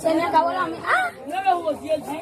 Se me acabó la... ¡Ah! No lo jugó, sí, sí.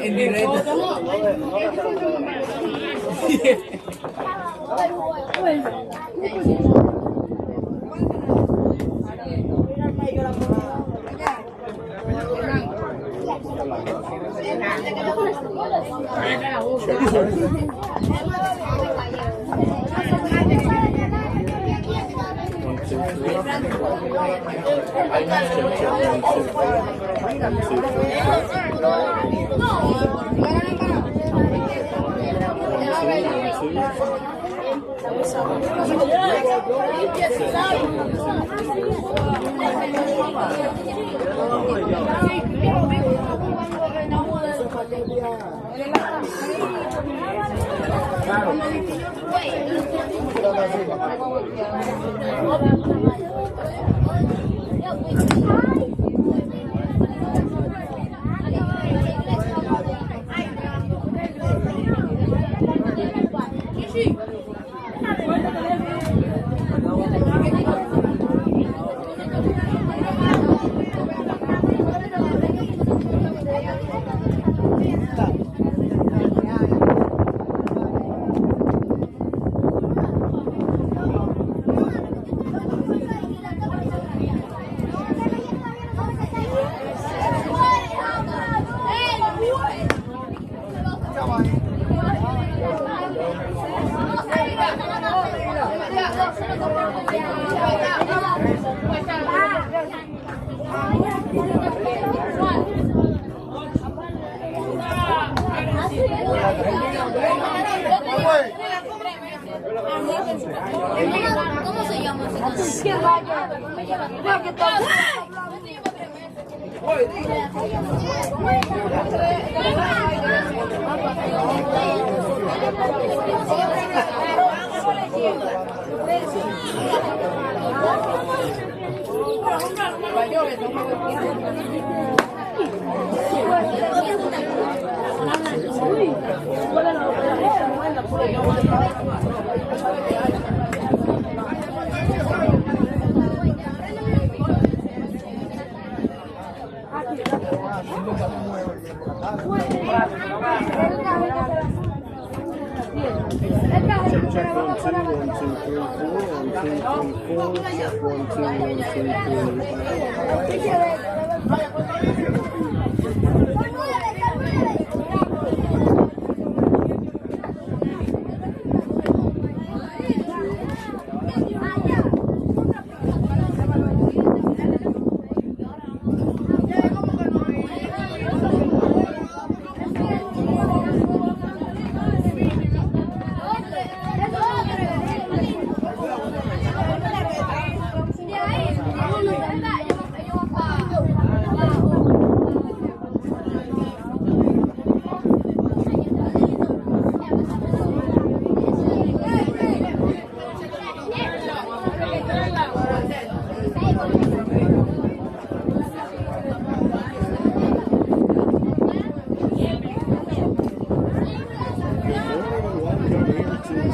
En directo. ¿Cómo se llama? ¿Qué rayo? Porque todo. Check 1 2 1 2 3 4 1 2 3 4. Check 1 2 1 2 3 4.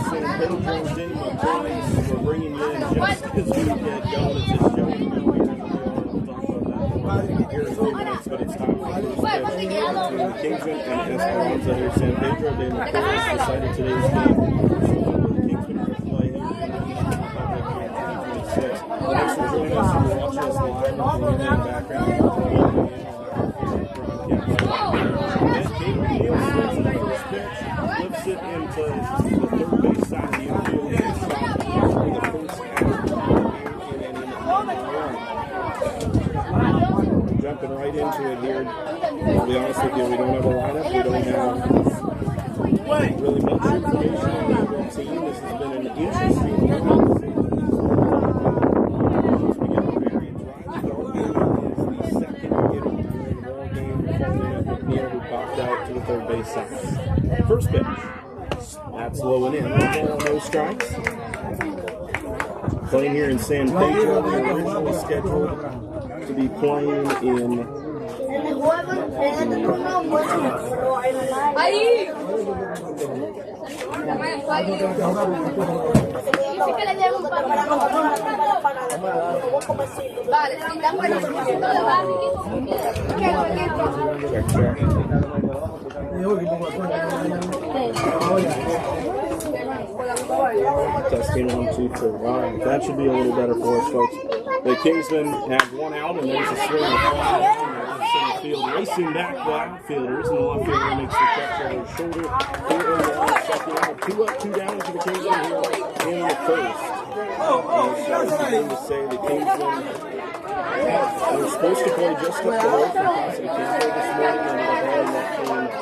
San Pedro de Macoris. We're bringing you in just as we get going. It's just showing you here in 3 minutes, but it's time for the first pitch. Kingsmen and Esperanza here. San Pedro de Macoris decided today's game. The Kingsmen are going to play here in the Dominican Republic in 2026. Thanks for joining us and watching us live in the background. Flips it into the third base side of the infield and stops for the first out. Jumping right into it here. I'll be honest with you, we don't have a lineup. We don't have really much information on the overall team. This has been an interesting one. We get Marion Drive. Darby is the second hitter during the ball game. Following up with Neal, who popped out to the third base side. First pitch. That's low and in. No strikes. Playing here in San Pedro. They were originally scheduled to be playing in testing 1 2 3. All right, that should be a little better for us, folks. The Kingsmen have 1 out, and there's a swing in center field, racing back the outfielders, and the left fielder makes the catch over his shoulder. Here in the second inning, 2 up, 2 down for the Kingsmen here in the first. And so I was going to say the Kingsmen were supposed to play just up the road from Casa Campo this morning,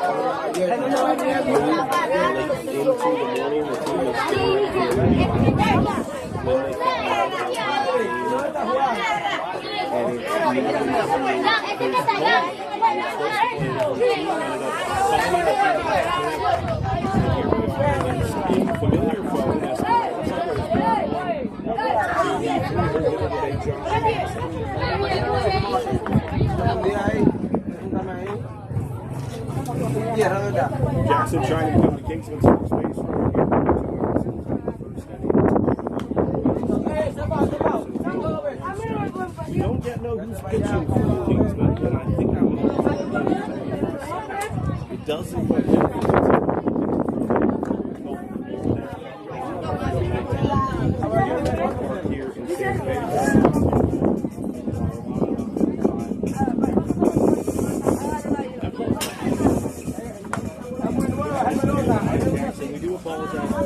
and they're having that game into the morning. The team is still familiar phone. Jackson trying to come to Kingsman's first base right here. You don't yet know who's pitching for the Kingsmen, but I think I will. It does look like here in San Pedro. We do apologize for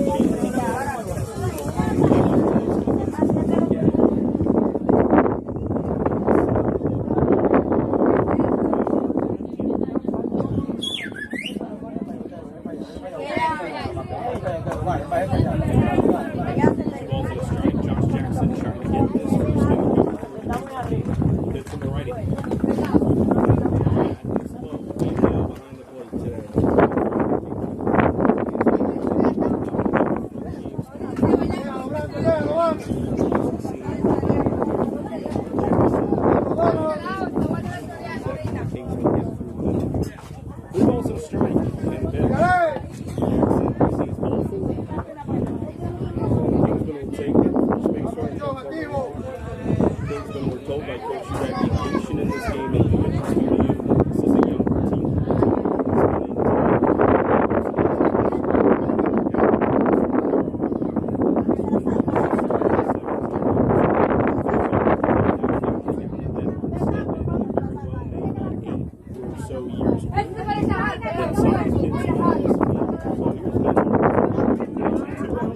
fielders that some of these kids do.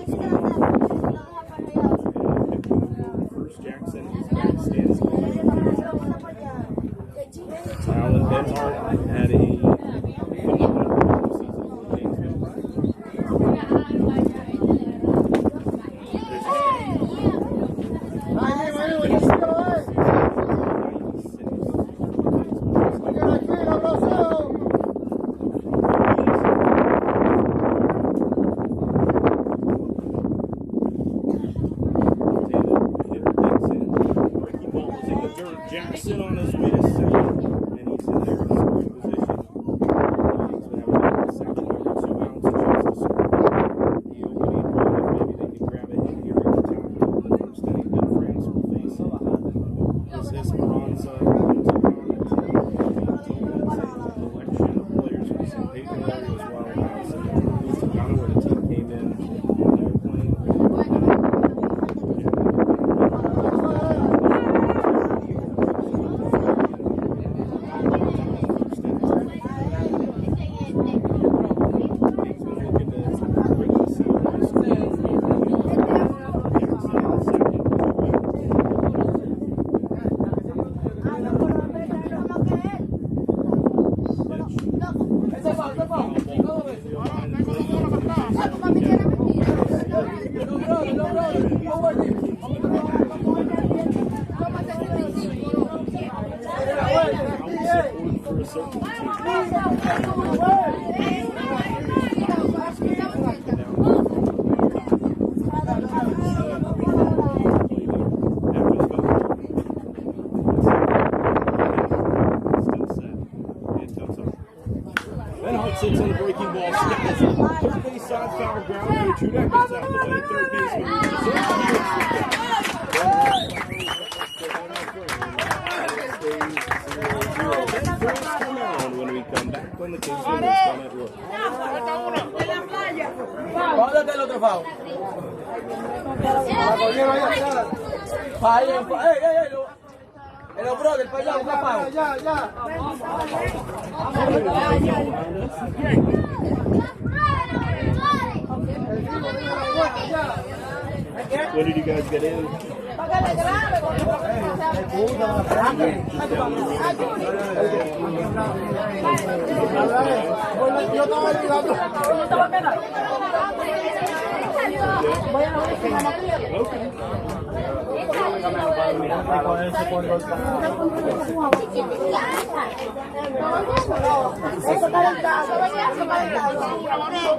So here's the first Jackson stands Alan Benhart had a Jackson on his way to second, and he's in there in scoring position. He's been having a second number 2 outs just to score. The opening run, maybe they can grab a hit here at the top of the first inning. Then France will face this Esperanza. Collection of players from San Pedro area as well. This is kind of where the team came in. They were playing. Sits on the breaking ball, skies third base side, foul ground, and Trudek gets out the way, third baseman. First come on when we come back when the Kingsmen is done at work. Póngate el otro foul. El brother, para allá, una foul. What did you guys get in?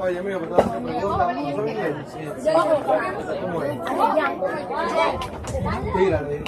Oye, mío, tírale.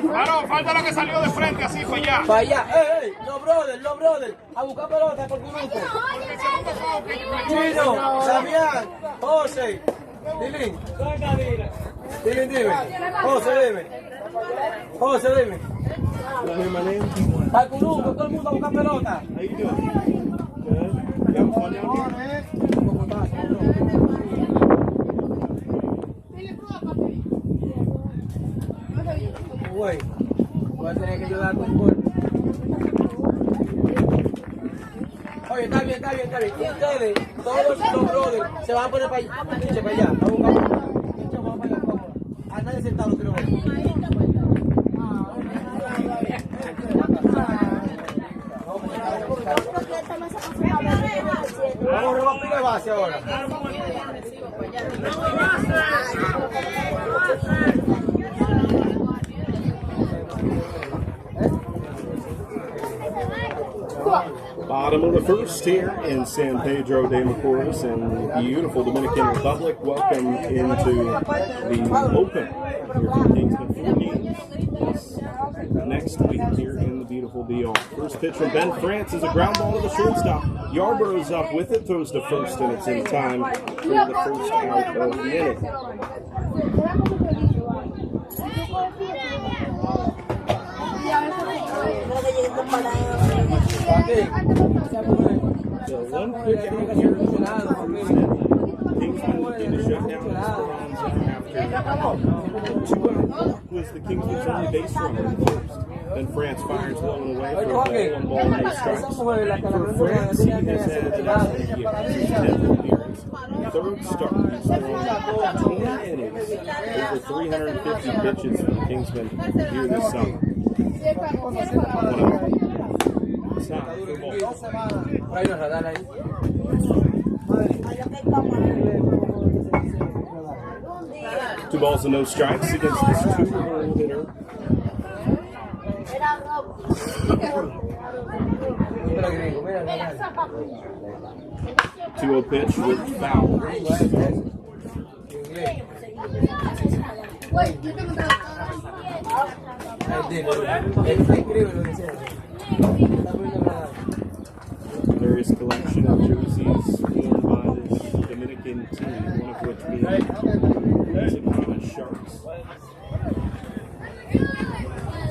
Claro, falta lo que salió de frente, así fue allá. Para allá, los brothers, a buscar pelota por grupo. Chino, Damián, José, Dilín, dime. José, dime. Para grupo, todo el mundo a buscar pelota. How you doing? Good. You having fun down here? Güey, voy a tener que ayudar con el gol. Oye, está bien. Y ustedes, todos los brothers, se van a poner para allá, a buscar. A nadie sentado, creo. Vamos a robar pila de base ahora. Bottom of the first here in San Pedro de Macoris and the beautiful Dominican Republic. Welcome into the Open here from Kingsmen 4 games. next week here in the beautiful DR. First pitch from Ben France is a ground ball to the shortstop. Yarborough's up with it, throws to first, and it's in time for the first out of the inning. So one quick out here. Kingsmen looking to shut down Esperanza after 2 outs was the Kingsmen's only base runner in the first. Then France fires low and away for a ball, 1 ball, no strikes. For France, he has had an excellent year. His 10th appearance, third start. He's thrown 20 innings, over 350 pitches for the Kingsmen here this summer. 2 balls and no strikes against this 2-hole hitter. 2-0 pitch with foul. Various collection of jerseys worn by this Dominican team, one of which being Mexican Sharks.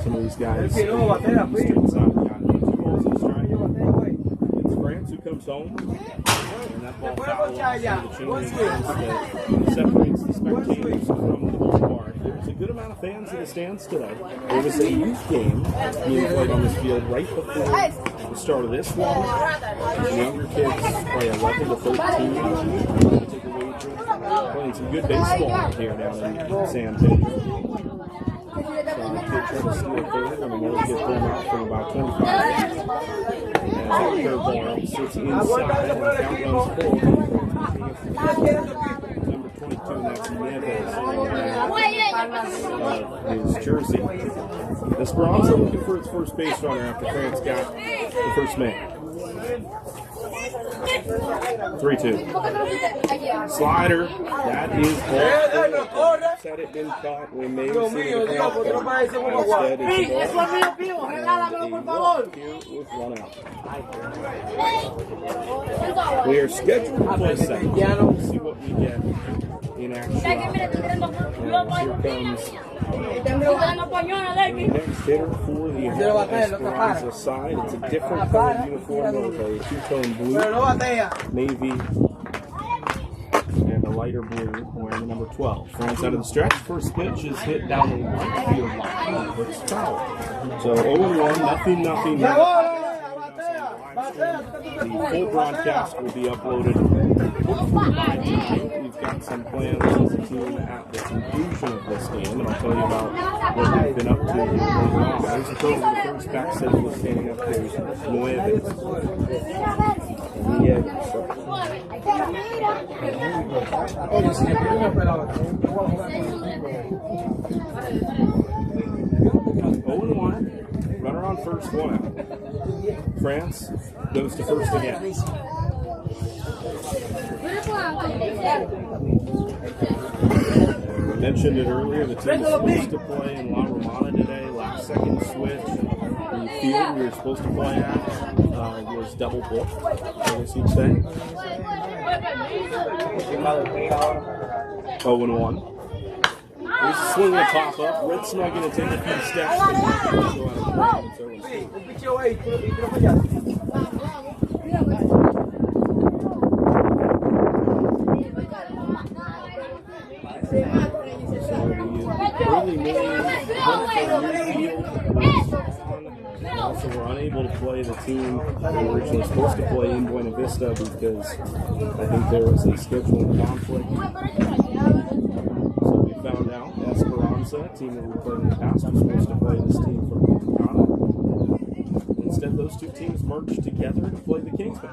Some of these guys street side got 2 balls and a strike. It's France who comes home, and that ball fouls the chain link fence that separates the spectators from the ballpark. There's a good amount of fans in the stands today. There was a youth game being played on this field right before the start of this one. Younger kids play 11 to 13. Take a wager. Playing some good baseball here down in San Pedro. Kid trying to steal third, and another kid thrown out from about 25. And that curveball sits inside, and the count runs full. Number 22, and that's Neves on his jersey. Esperanza looking for its first base runner after France got the first man. 3-2. Slider. That is ball. Said it been caught. We may have seen it. Instead, it's ball. With 1 out. We are scheduled to play second. We'll see what we get in action. Here comes the next hitter for the Esperanza side. It's a different colored uniform of a 2-tone blue, navy, and a lighter blue wearing the number 12. France out of the stretch. First pitch is hit down the right field line. It's foul. So 0-1, nothing. The full broadcast will be uploaded. We've got some plans as a team at the conclusion of this game, and I'll tell you about what we've been up to later on. There's a throw to the first back set was standing up there. Nueves. And he had 0-1. Runner on first, 1 out. France goes to first again. I mentioned it earlier, the team was supposed to play in La Romana today. Last second switch. The field we were supposed to play at was double booked, I guess you'd say. 0-1. There's a swing and pop up. Red Snug going to take a few steps. Also, we're unable to play the team that we were originally supposed to play in Buena Vista because I think there was a scheduling conflict. So we found out Esperanza, a team that we played in the past, was supposed to play this team from Ghana. Instead, those two teams merged together to play the Kingsmen.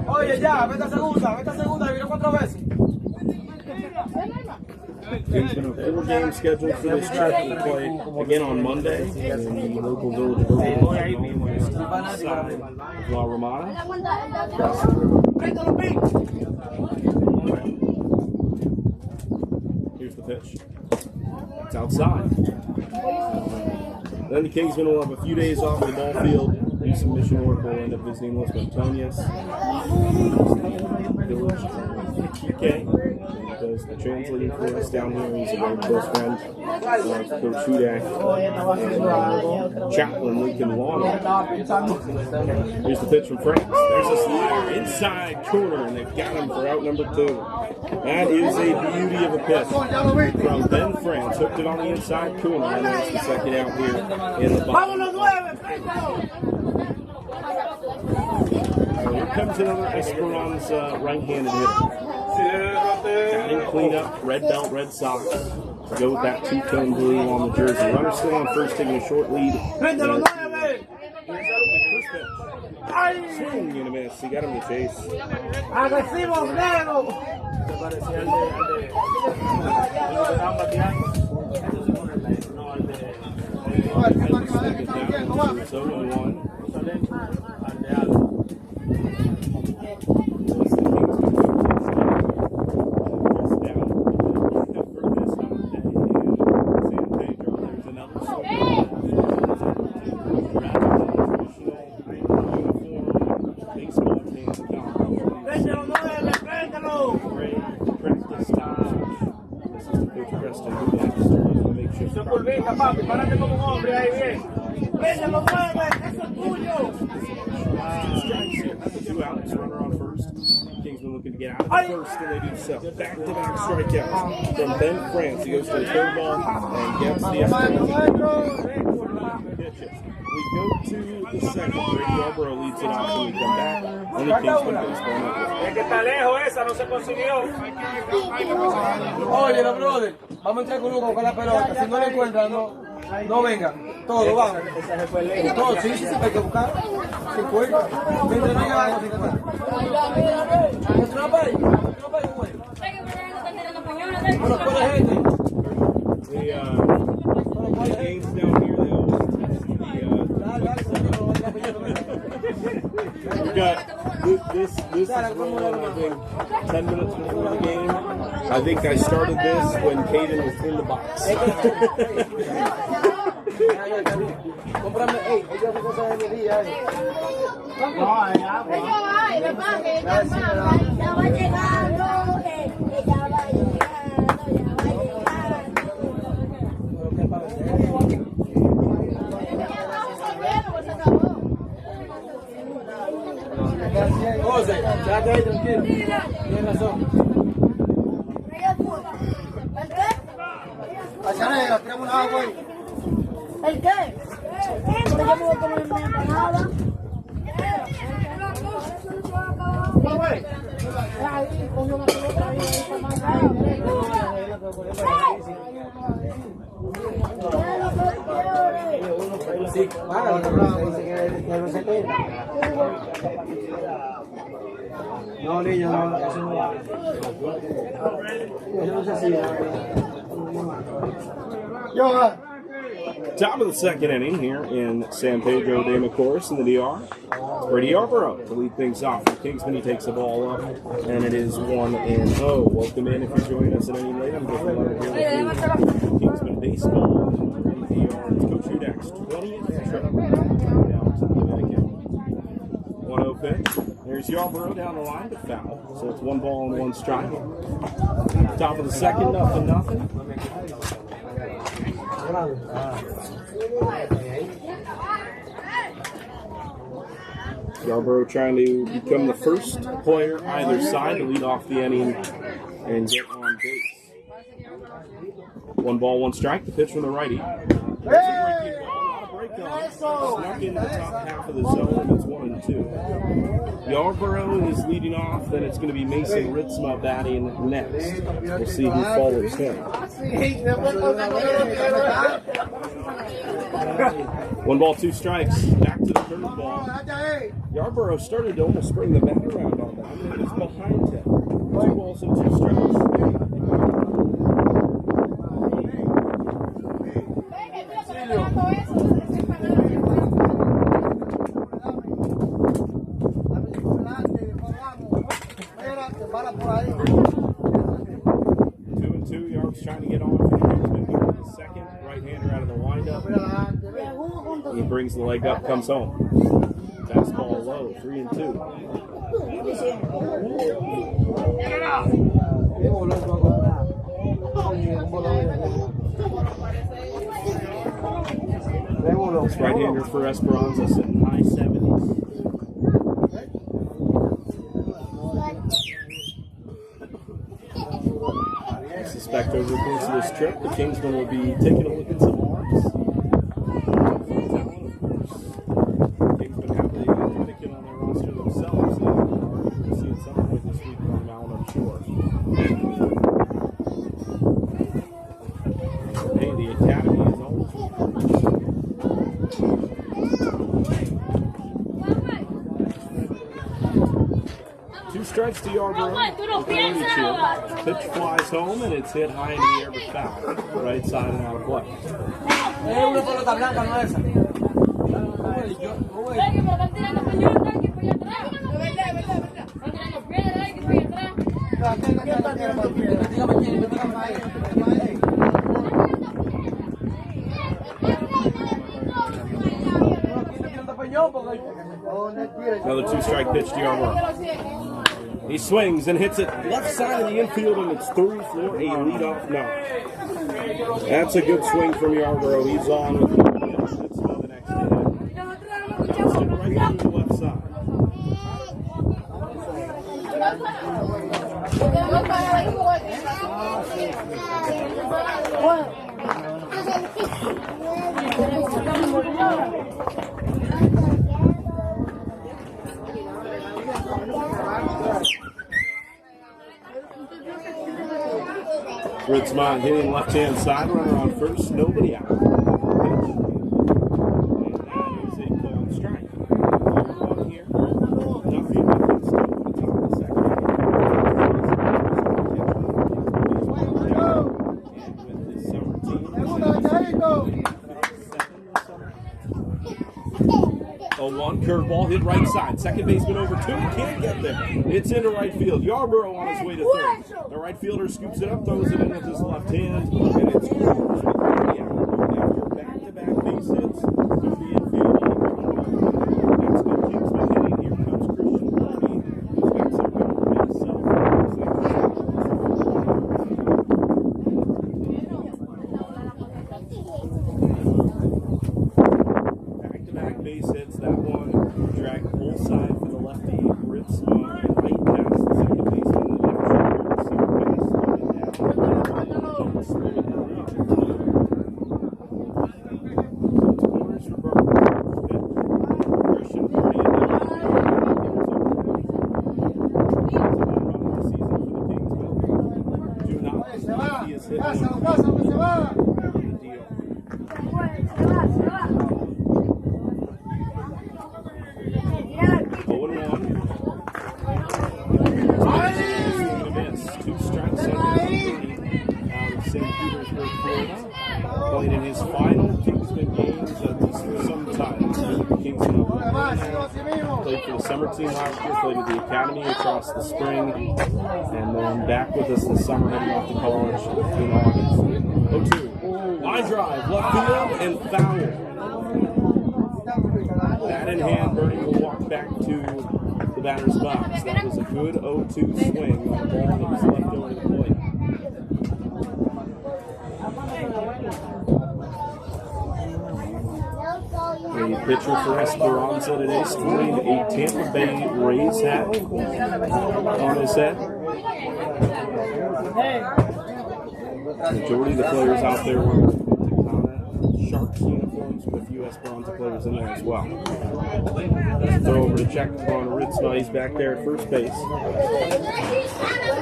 Oye, ya, vete a segunda, vino 4 veces. Kingsmen have 4 games scheduled for this trip. We'll play again on Monday in the local village of La Romana. Here's the pitch. It's outside. Then the Kingsmen will have a few days off the ball field, do some mission work. We'll end up visiting Los Montañas Village, UK. Does the translating for us down here. He's a very close friend of Coach Hudak and Chaplain Lincoln Long. Here's the pitch from France. There's a slider inside corner, and they've got him for out number 2. That is a beauty of a pitch from Ben France. Hooked it on the inside corner, and that's the second out here in the bottom. Here comes another Esperanza right-handed hitter. Batting cleanup, red belt, red socks. To go with that two-tone blue on the jersey. Runner still on first, taking a short lead. Swing and a miss. He got him to chase. So 1. First, and they do so. Back-to-back strikeouts from Ben France. He goes to the third ball and gets the Esperanza pitches. We go to the second. Rick Yarborough leads it off when we come back. Only Kingsmen baseball network. Oye, no, brother, vamos a entrar con uno con la pelota. Si no lo encuentran, no vengan. Todo, vamos. Todo, sí, hay que buscar. 50. Mientras no haya algo, 50. Bueno, ¿cuál es gente? The games down here, they always we've got this is rolling, I think, 10 minutes before the game. I think I started this when Caden was in the box. Cómprame, ella hace cosas de mi día. No, hay agua. Ya va llegando. José, quédate ahí tranquilo. Tienes razón. Achanera, tenemos una agua ahí. ¿El qué? Yo me voy a comer mi empanada. Ahí, cogió una pelota ahí, Sí, para, dice que no se queda. No, niño, no, eso no va. Eso no se hacía. Top of the second inning here in San Pedro de Macoris in the DR. Brady Yarborough to lead things off. For Kingsman, he takes the ball up, and it is 1-0. Welcome in if you're joining us at any late. I'm Griffin Leonard here with you. Kingsman baseball in the DR. It's Coach Hudak's 20th trip down to the Dominican. 1-0 pitch. There's Yarborough down the line to foul. So it's 1 ball and 1 strike. Top of the second, 0-0. Yarborough trying to become the first player either side to lead off the inning and get on base. 1 ball, 1 strike. The pitch from the righty. There's a breaking ball, not a break on. Snuck into the top half of the zone. It's 1-2. Yarborough is leading off. Then it's going to be Mason Ritzma batting next. We'll see who follows him. 1 ball, 2 strikes. Back to the curveball. Yarborough started to almost spring the bat around on that. It was behind him. 2 balls and 2 strikes. Two and 2 yards trying to get on for the Kingsmen here. his second right-hander out of the windup. Le jugó con He brings the leg up, comes home. Fastball low, 3-2. This right-hander for Esperanza sitting high 70s. I suspect over the course of this trip, the Kingsmen will be taking a look at some arms. Kingsmen have the Dominican on their roster themselves, and we'll see some of it this week on Mount, I'm sure. Hey, the Academy is always two strikes to Yarborough. Pitch flies home and it's hit high in the air but foul. Right side and out of play. Another two-strike pitch to Yarborough. He swings and hits it left side of the infield, and it's through for a leadoff knock. That's a good swing from Yarborough. He's on with the next hit. Bounced it right through the left side. Ritzmont hitting left-hand side, runner on first, nobody out. And that is a called strike. One here, nothing but it's still at the top of the second. And with his summer team, 0-1 curveball hit right side. Second baseman over two, can't get there. It's into right field. Yarborough on his way to third. The right fielder scoops it up, throws it in with his left hand, and it's close with 3 out. After back-to-back base hits to the infield. That's good Kingsman hitting. Here comes Christian Brody, who's got some power by himself. Back-to-back base hits. That one dragged full side for the lefty. Ritzmont right past the second baseman. The left shoulder. See what kind of slowed it down. Slow it down up. So corners for Burns. Christian Brody and then the season for the Kingsmen. Do not. He is hit one. Deal. 0-1. Miss. 2 strikes under 30 out of San Pedro de Macoris. Played in his final Kingsman games for some time. Kingsman played for the summer team last year, played with the Academy across the spring, and then back with us this summer heading off to college in August. 0-2. Line drive, left field, and foul. Bat in hand, Bernie will walk back to the batter's box. That was a good 0-2 swing on a ball that was left over the plate. The pitcher for Esperanza today sporting a Tampa Bay Rays hat on his head. The majority of the players out there wear Sharks uniforms with a few Esperanza players in there as well. Throw over to check on Ritzma. He's back there at first base.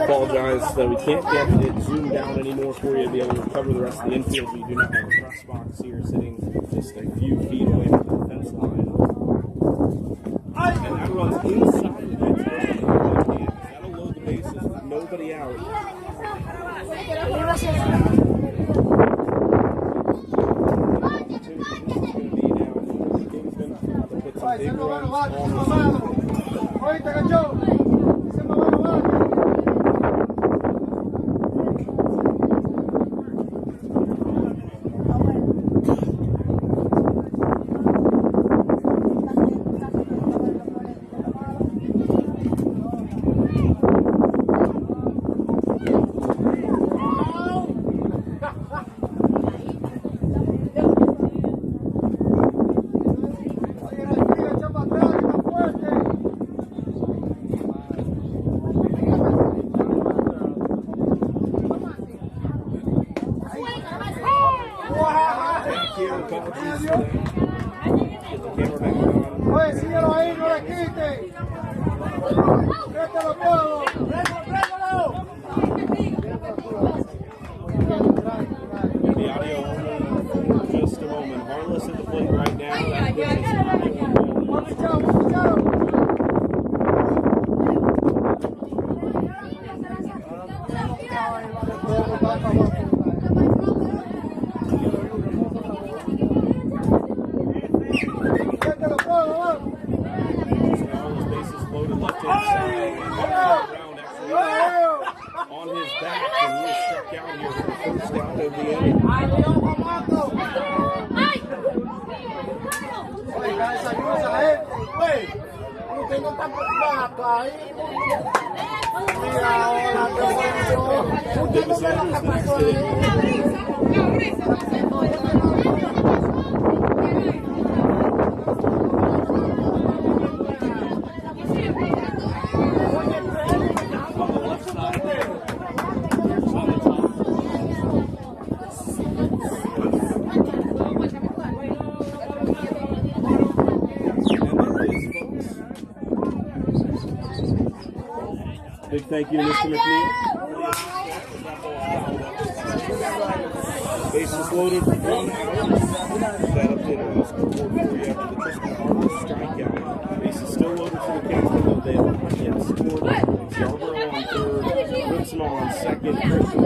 Apologize that we can't get it zoomed down anymore for you to be able to cover the rest of the infield. We do not have a press box here sitting just a few feet away from the fence line. And that runs inside of the fence line. That'll load the bases with nobody out. Big runs on left inside. Around actually on his back, and he is struck out here for the first out of the inning. Davis Andrews next Big thank you to Mr. McNeil. Bases loaded, 1 out. That updated on scoreboard for you after the Tristan Harvest strikeout. Bases still loaded for the Kingsmen, though they have not yet scored. Yarborough on third, Ritzma on second, Christian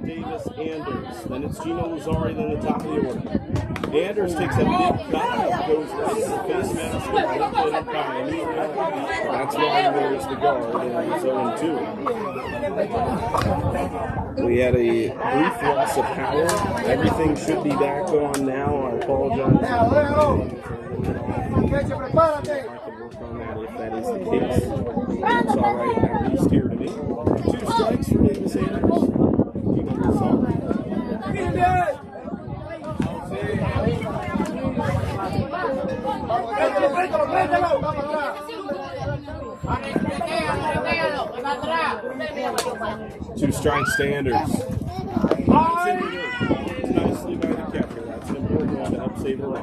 Davis, Anders. Then it's Gino Lazari, then the top of the order. Anders takes a big cut, goes right into the face mask, that's why he wears the guard, and he's 0-2. We had a brief loss of power. Everything should be back on now. I apologize. I can work on that if that is the case. It's all right, at least here to me. 2 strikes for Davis Anders. Gino Lazari. Two strikes to Anders. Nicely by the catcher. That's an important one to help save a run.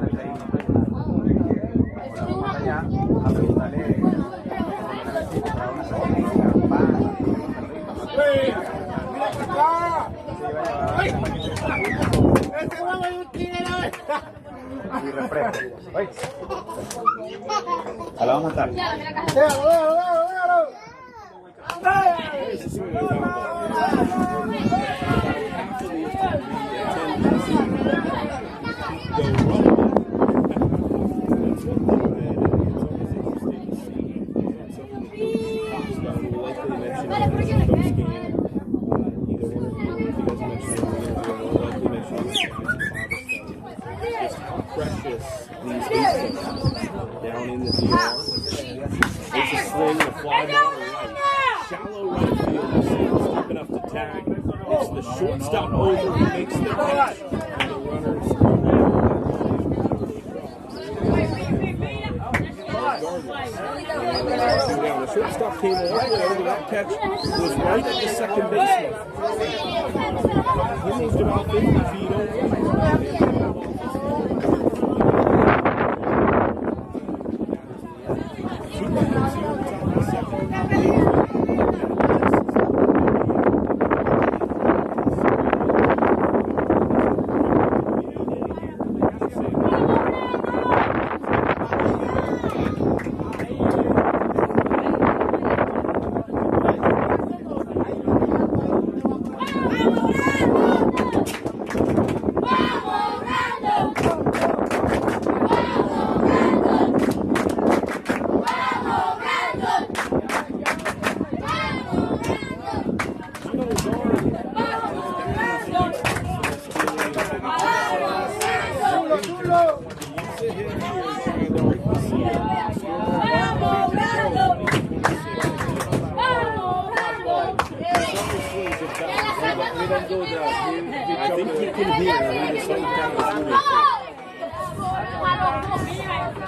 La vamos a matar. Precious these bases down in the field. There's a swing, the fly ball to right. Shallow right field. Sanders deep enough to tag. It's the shortstop over who makes the catch. And the runners. The shortstop came all the way over. That catch was right at the second baseman. He moved about 50 feet over. I think you can hear the same kind of shooting.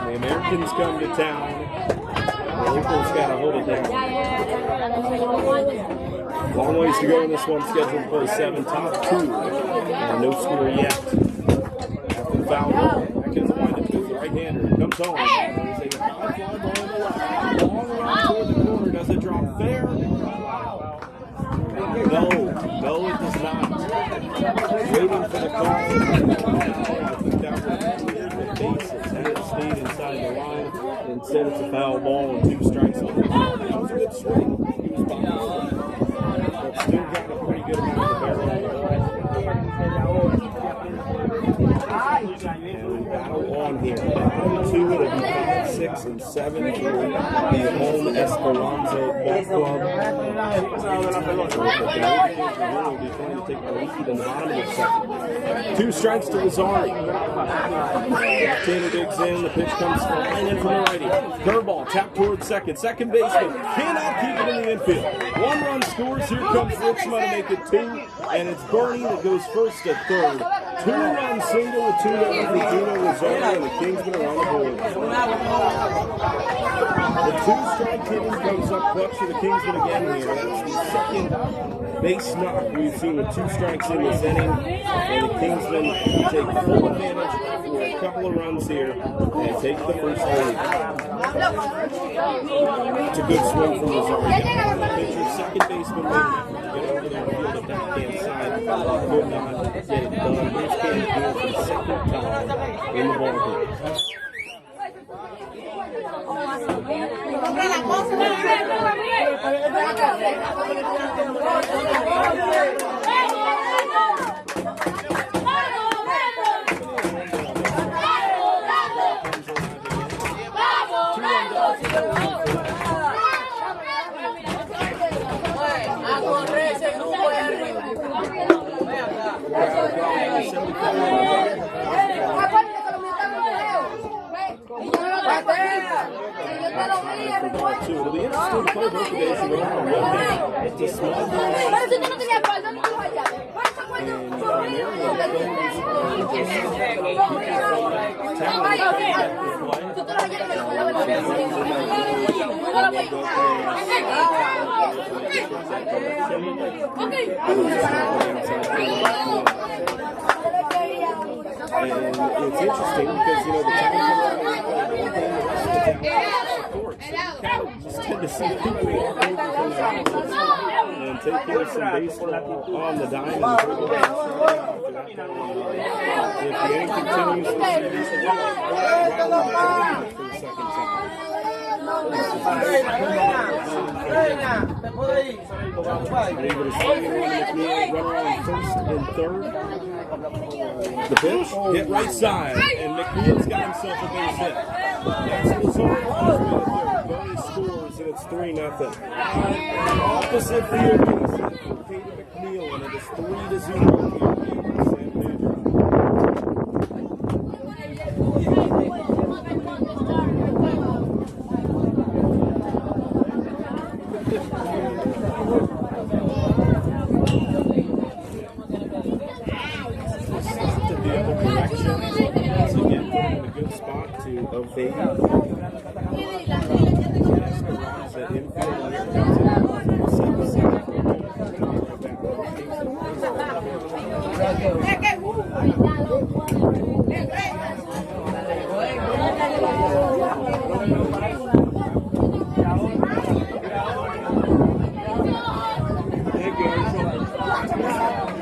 The Americans come to town. The locals got to hold it down. Long ways to go in this one. Scheduled to play 7, top 2. No score yet. After the foul, Americans wind up with the right-hander. He comes on. There's a high fly ball in the left. Long around toward the corner. Does it drop fair? No, it does not. Waiting for the call. I think that would have cleared the bases. Had it stayed inside the line. Instead, it's a foul ball and 2 strikes on it. That was a good swing. He was behind. But still got a pretty good amount of barrel. And we battle on down here. 2, it'll be 5, 6, and 7 for the home Esperanza Ball Club. Will be trying to take the lead in the bottom of the second. 2 strikes to Lazari. Taylor digs in. The pitch comes flying in from the righty. Curveball tapped towards second. Second baseman cannot keep it in the infield. 1 run scores. Here comes Richmond to make it 2. And it's Bernie that goes first to third. 2-run single with 2 runs for Gino Lazari, and the Kingsmen are on the board. The 2-strike hitting comes up clutch for the Kingsmen again here. That's the second base knock we've seen with 2 strikes in this inning. And the Kingsmen take full advantage for a couple of runs here and take the first lead. It's a good swing from Lazari. Pitcher, second baseman, get over there and field the backhand side. Could not get it done. Here's Candy here for the second time in the ball game. It'll be interesting to play both of these. It's a small ball. And it's interesting because, you know, the time just tend to see people walk over from the houses and take care of some baseball on the dime. And if the inning continues, for the second time. Able to see runner on first and third. The pitch hit right side, and McNeil's got himself a base hit. That's Lazari. Bernie scores, and it's 3-0. Opposite field base hit for Caden McNeil, and it is 3-0 here in San Pedro. Evade Esperanza infield, and here comes it. 7-7.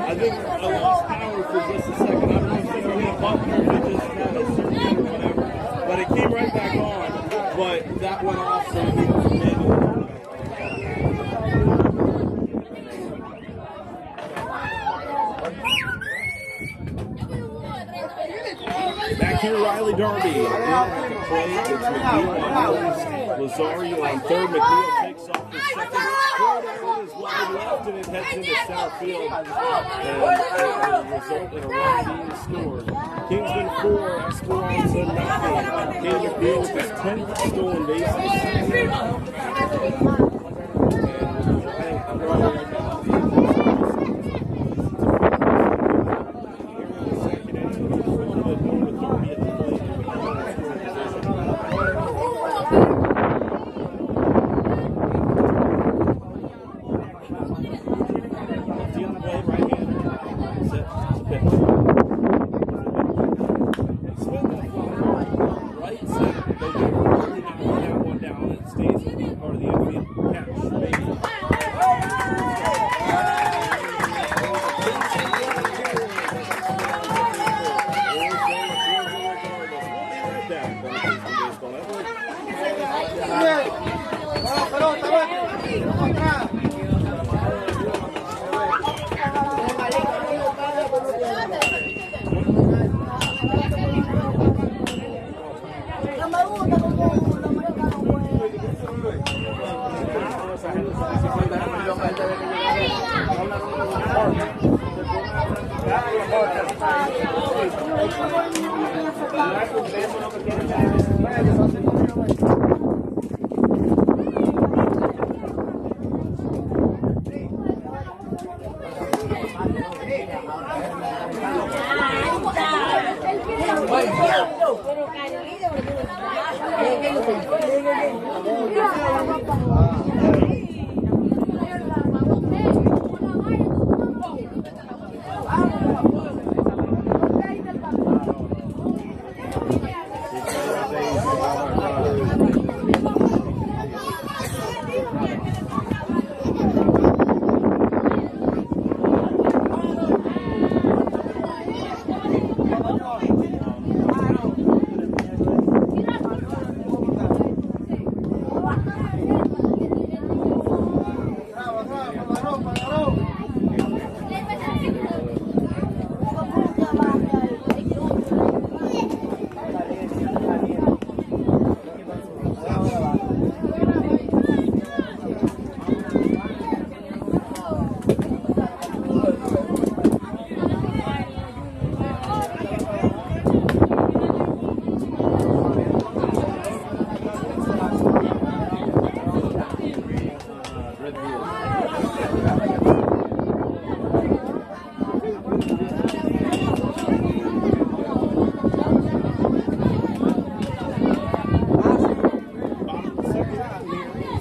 I think I lost power for just a second. I don't know if they were going to bump or if they just had a circuit or whatever. But it came right back on. But that went off so he was back here, Riley Darby. At the plate, it's McNeil on first. Lazari on third. McNeil takes off his second. Throw down is wide left, and it heads into center field. And it will result in a run being scored. Kingsmen 4, Esperanza 9. Caden McNeil with his 10th stolen base of the season. No me gusta como los americanos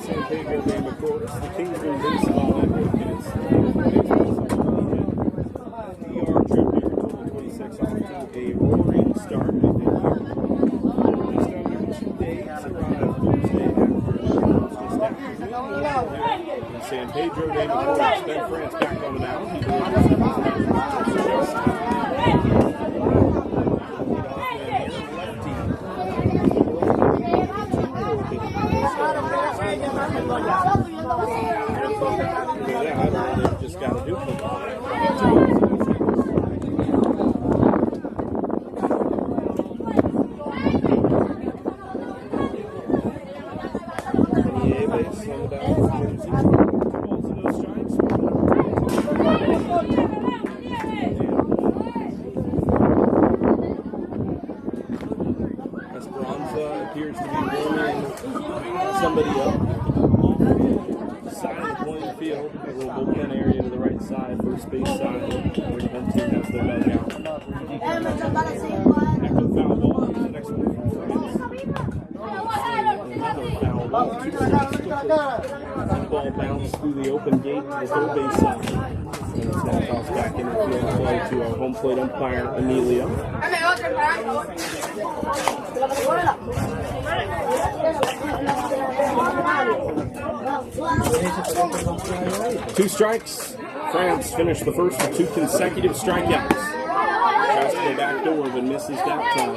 San Pedro de Macoris, the Kingsmen baseball network, and it's the trip here, total 26 off to a roaring start. Just under 2 days, around Thursday afternoon. In San Pedro de Macoris, Ben France back on the mound. Yeah, I don't know. They've just got to do something. Yeah, base on the back of the jersey. Balls to those strikes. Esperanza appears to be warming somebody up. Side of the playing field, a little bullpen area to the right side, first base side, where the home team has their dugout. After the foul ball, here's the next one from France. Another foul ball, 2 strikes quickly. Ball bounced through the open gate to the third base side. And it's going to toss back in the field play to our home plate umpire, Emilio. 2 strikes. France finished the first with 2 consecutive strikeouts. Tries to go back door, but misses that time.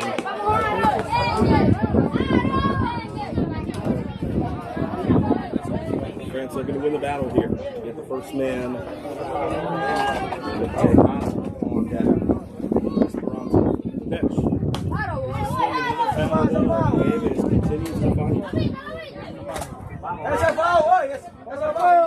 France looking to win the battle here. Get the first man. On down. Esperanza. Pitch. Davis continues to fight. ¡Ese fue! ¡Ese fue!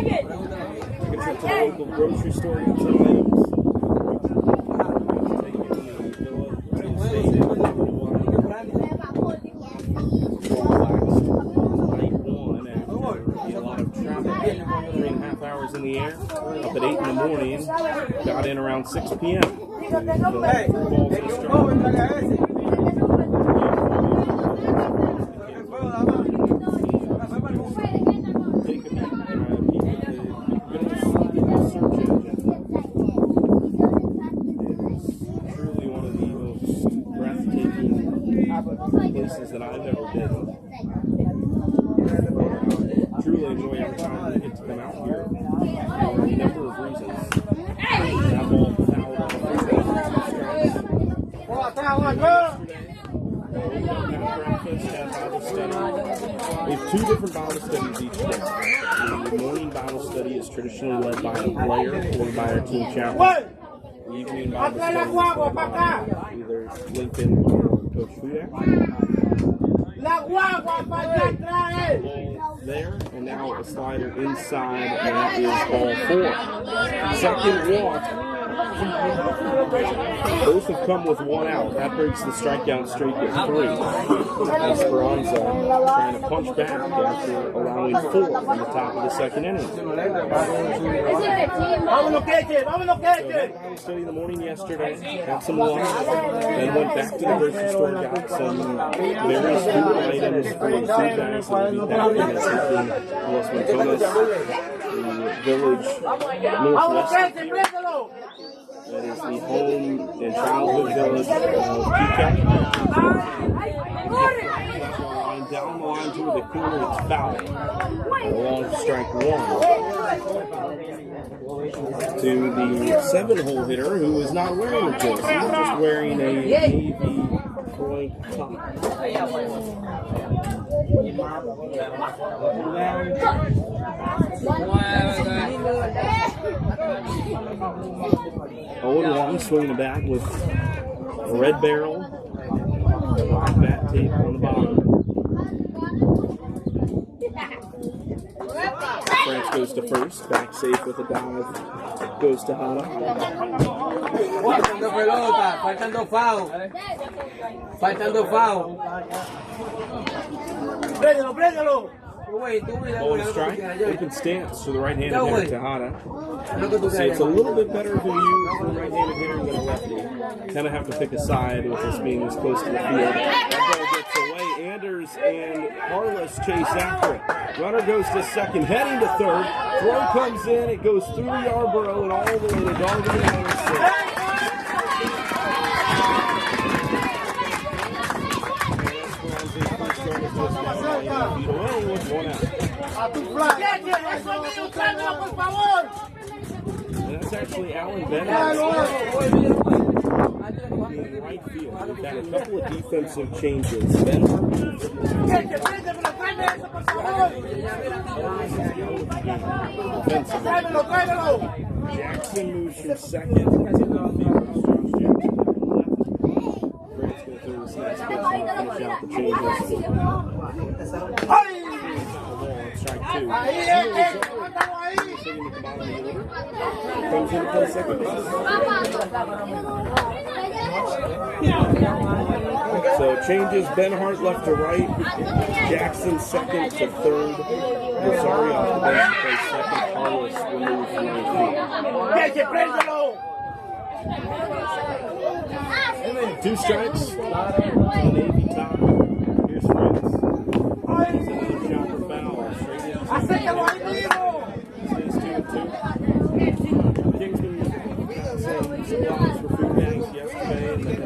Took a trip to the local grocery store and got some items. In the air, up at 8 in the morning, got in around 6 p.m. Truly one of the most breathtaking places that I've ever been. Truly enjoy every time I get to come out here. For a number of reasons. We have 2 different Bible studies each day. The morning Bible study is traditionally led by a player or by our team chaplain. The evening Bible study is led by either Lincoln or Coach Hudak. There, and now a slider inside, and that is ball 4. Second walk. Both have come with 1 out. That breaks the strikeout streak at 3. Esperanza trying to punch back after allowing 4 in the top of the second inning. So Bible study in the morning yesterday, had some lunch, then went back to the grocery store, got some various food items for the food bags that will be back in Los Montones, the village northwest. That is the home and childhood village of Pica. Down the line to the corner, it's foul. Along strike 1. To the 7-hole hitter who is not wearing a jersey, just wearing a navy blank top. Owen Long swinging the bat with a red barrel, black bat tape on the bottom. France goes to first, back safe with a dive, goes to Hana. Faltando foul. Ball strike, open stance to the right-handed hitter, Tejada. See, it's a little bit better for you for a right-handed hitter than a lefty. Kind of have to pick a side with this being this close to the field. That ball gets away. Anders and Carlos chase after it. Runner goes to second, heading to third. Throw comes in, it goes through Yarborough and all the way to Dominican Republic. Feet away with 1 out. And that's actually Alan Bennett in right field. We've had a couple of defensive changes. Jackson moves from second to the field. Strike 2. Sitting at the bottom of the order. Comes in to play second base. So changes Benhart left to right. Jackson second to third. Rosario off the bench to play second. Carlos removed from the field. 2 strikes. Navy top. Here's France. Here's another chopper foul. Straight in. Stays 2-2. Kingsmen got some supplies for food bags yesterday. And then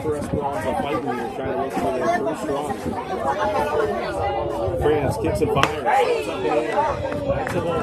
for Esperanza fighting here, trying to look for their first strong. France kicks and fires. Up in the air. Back to ball.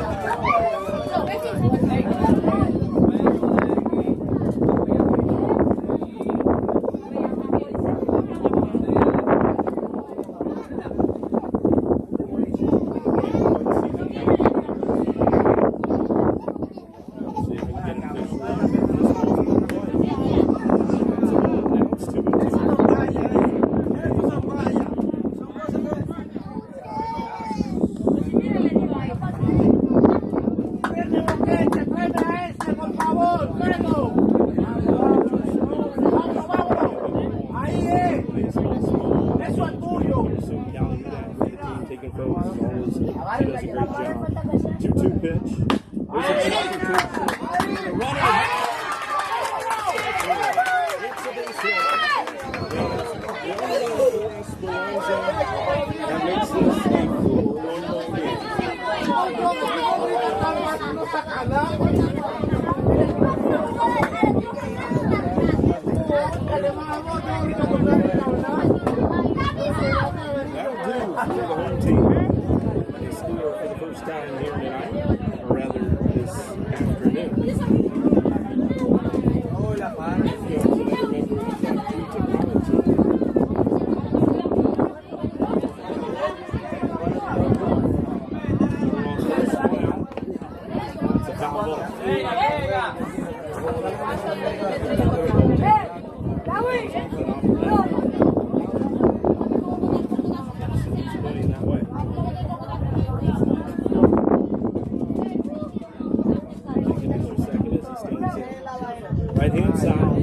Right-hand side,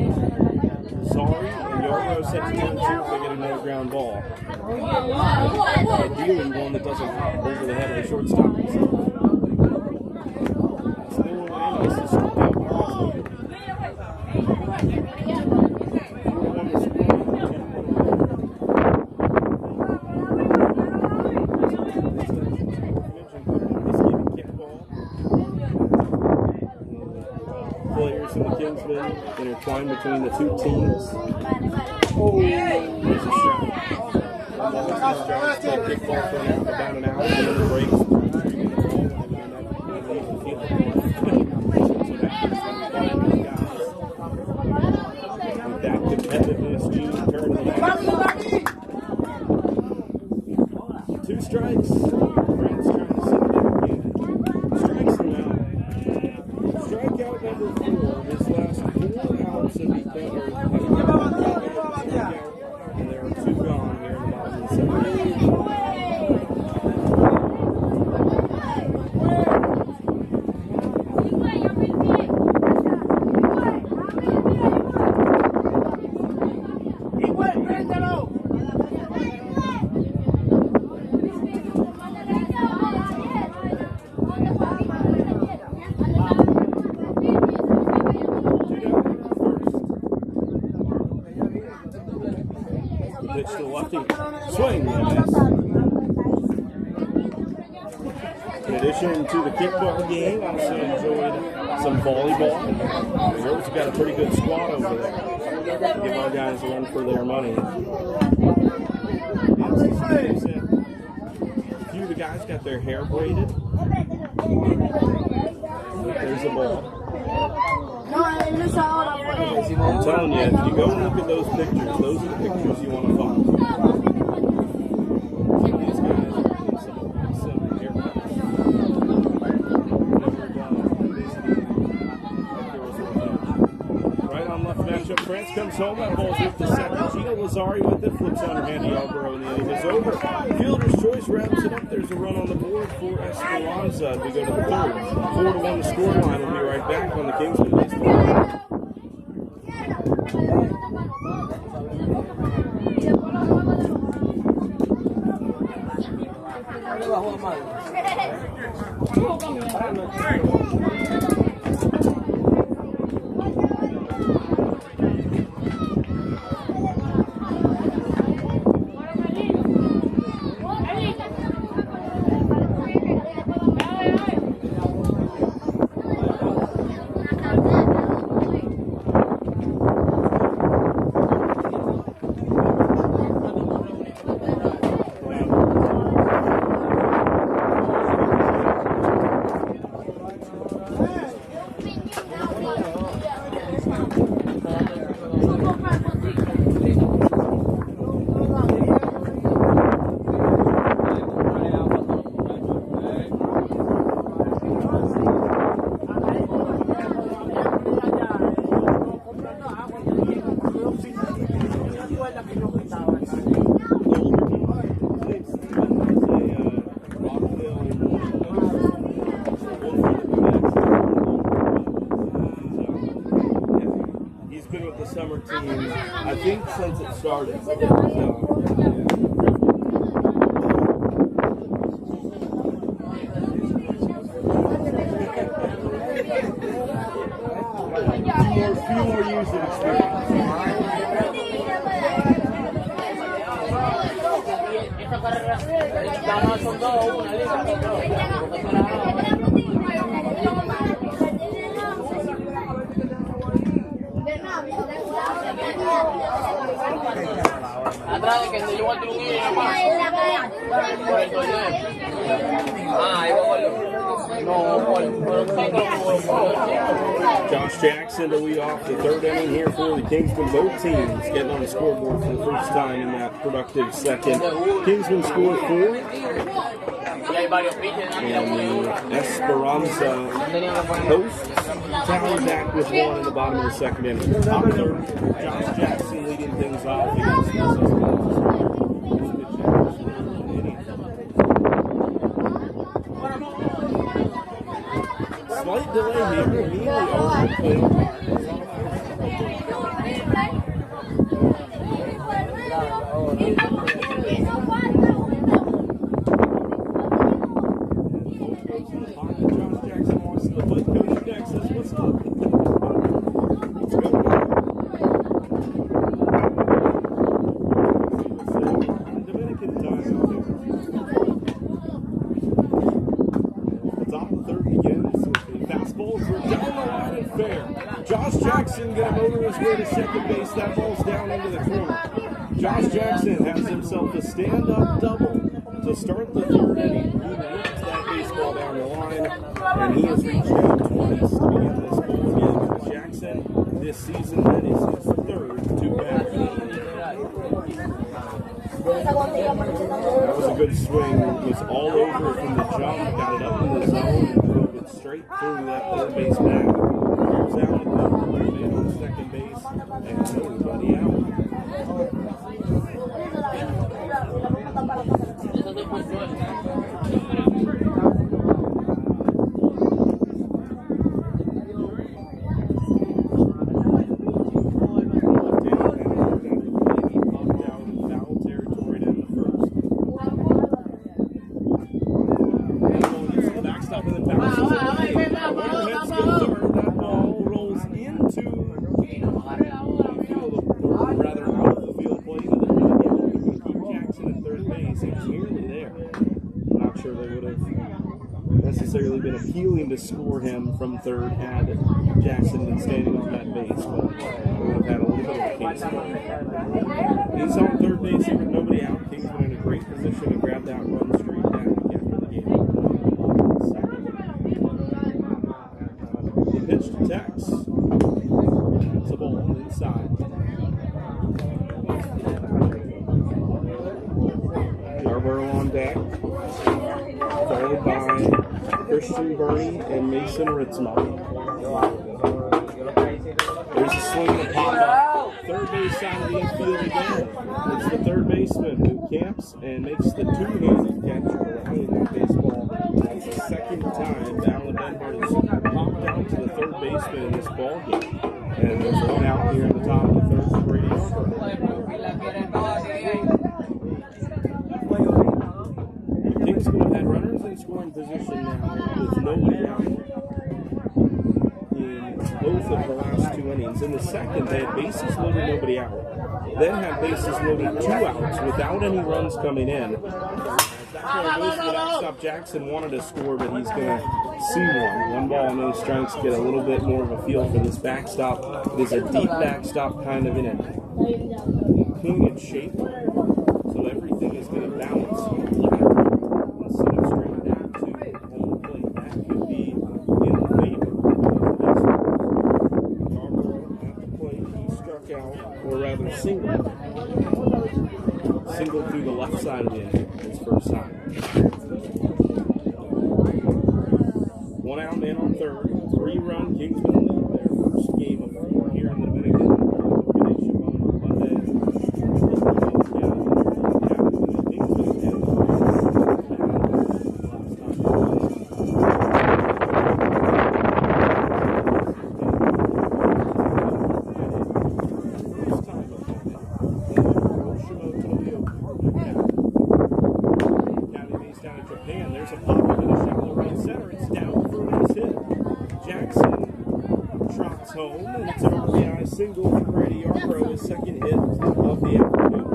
Sorry and Yarrow set to turn 2 if they get another ground ball. Ideally one that doesn't hop over the head of the shortstop. Players from the Kingsmen intertwined between the two teams. There's a strike. Kickball thrown out for down and out, and then the breaks. With that competitiveness, Gene turned the back. 2 strikes. France trying to sit back in. Strikes him out. Strikeout number 4. His last 4 outs have been better. And there are 2 gone here in the bottom of the 7th. Pitch to the lefty. Swing. In addition to the kickball game, also enjoyed some volleyball. The girls have got a pretty good squad over there. Give our guys a run for their money. A few of the guys got their hair braided. There's the ball. I'm telling you, if you go and look at those pictures, those are the pictures you want to follow. These guys are getting some haircuts. Right on left matchup, France comes home, that ball's with the second. Gina Lazari with it, flips on her hand to Yarborough, and the inning is over. Fielder's choice wraps it up. There's a run on the board for Esperanza. We go to the 3rd. 4-1 the scoreline. We'll be right back on the Kingsmen baseball. summer team, I think, since it started. So, few more years of experience. Atrás de que se llevó a Trujillo y nomás. Por el torneo. Ahí va Josh Jackson to lead off the third inning here for the Kingsmen. Both teams getting on the scoreboard for the first time in that productive second. Kingsmen scored 4. And the Esperanza hosts tally back with 1 in the bottom of the second inning. Top third, Josh Jackson leading things off against the slight delay here. Immediately over the plate. Josh Jackson wants to put Coach Dex says, "What's up?" Let's go. Dominican time out there. The top of the third begins. Fastballs are down the line and fair. Josh Jackson gonna motor his way to second base. That ball's down into the corner. Josh Jackson has himself a stand-up double to start the third inning. He whips that baseball down the line, and he has reached out twice to begin this ball game. Jackson, this season, that is his third two-back. That was a good swing. It was all over from the jump, got it up in the zone, and drove it straight through that third base back. Here's out at the man on second base, and nobody out. Necessarily been appealing to score him from third had Jackson been standing on that base, but would have had a little bit of a case. He's on third base here with nobody out. Kingsman in a great position to grab that run straight back after the game. The pitch to Tex. It's a ball inside. Yarborough on deck. Followed by Christian Burney and Mason Ritzma. There's a swing and a pop up. Third base side of the infield again. It's the third baseman who camps and makes the two-handed catch behind the baseball. That's the second time Alan Benhart has popped out to the third baseman in this ball game. And there's one out here in the top of the third for Brady Yarborough. Kingsmen have had runners in scoring position now with nobody out in both of the last two innings. In the second, they had bases loaded, nobody out. Then had bases loaded, 2 outs without any runs coming in. As that player goes to the backstop, Jackson wanted to score, but he's going to see one ball, no strikes, get a little bit more of a feel for this backstop. It is a deep backstop kind of inning. Pulling it shape, so everything is going to balance. Instead of straight down to home plate, that could be in favor of Yarborough at the plate. He struck out, or rather singled through the left side of the inning, his first time. 1 out, man on third. 3-run Kingsmen lead their first game of 4 here in the Dominican Republic. home, and it's an RBI single for Brady Yarbrough, his second hit of the afternoon.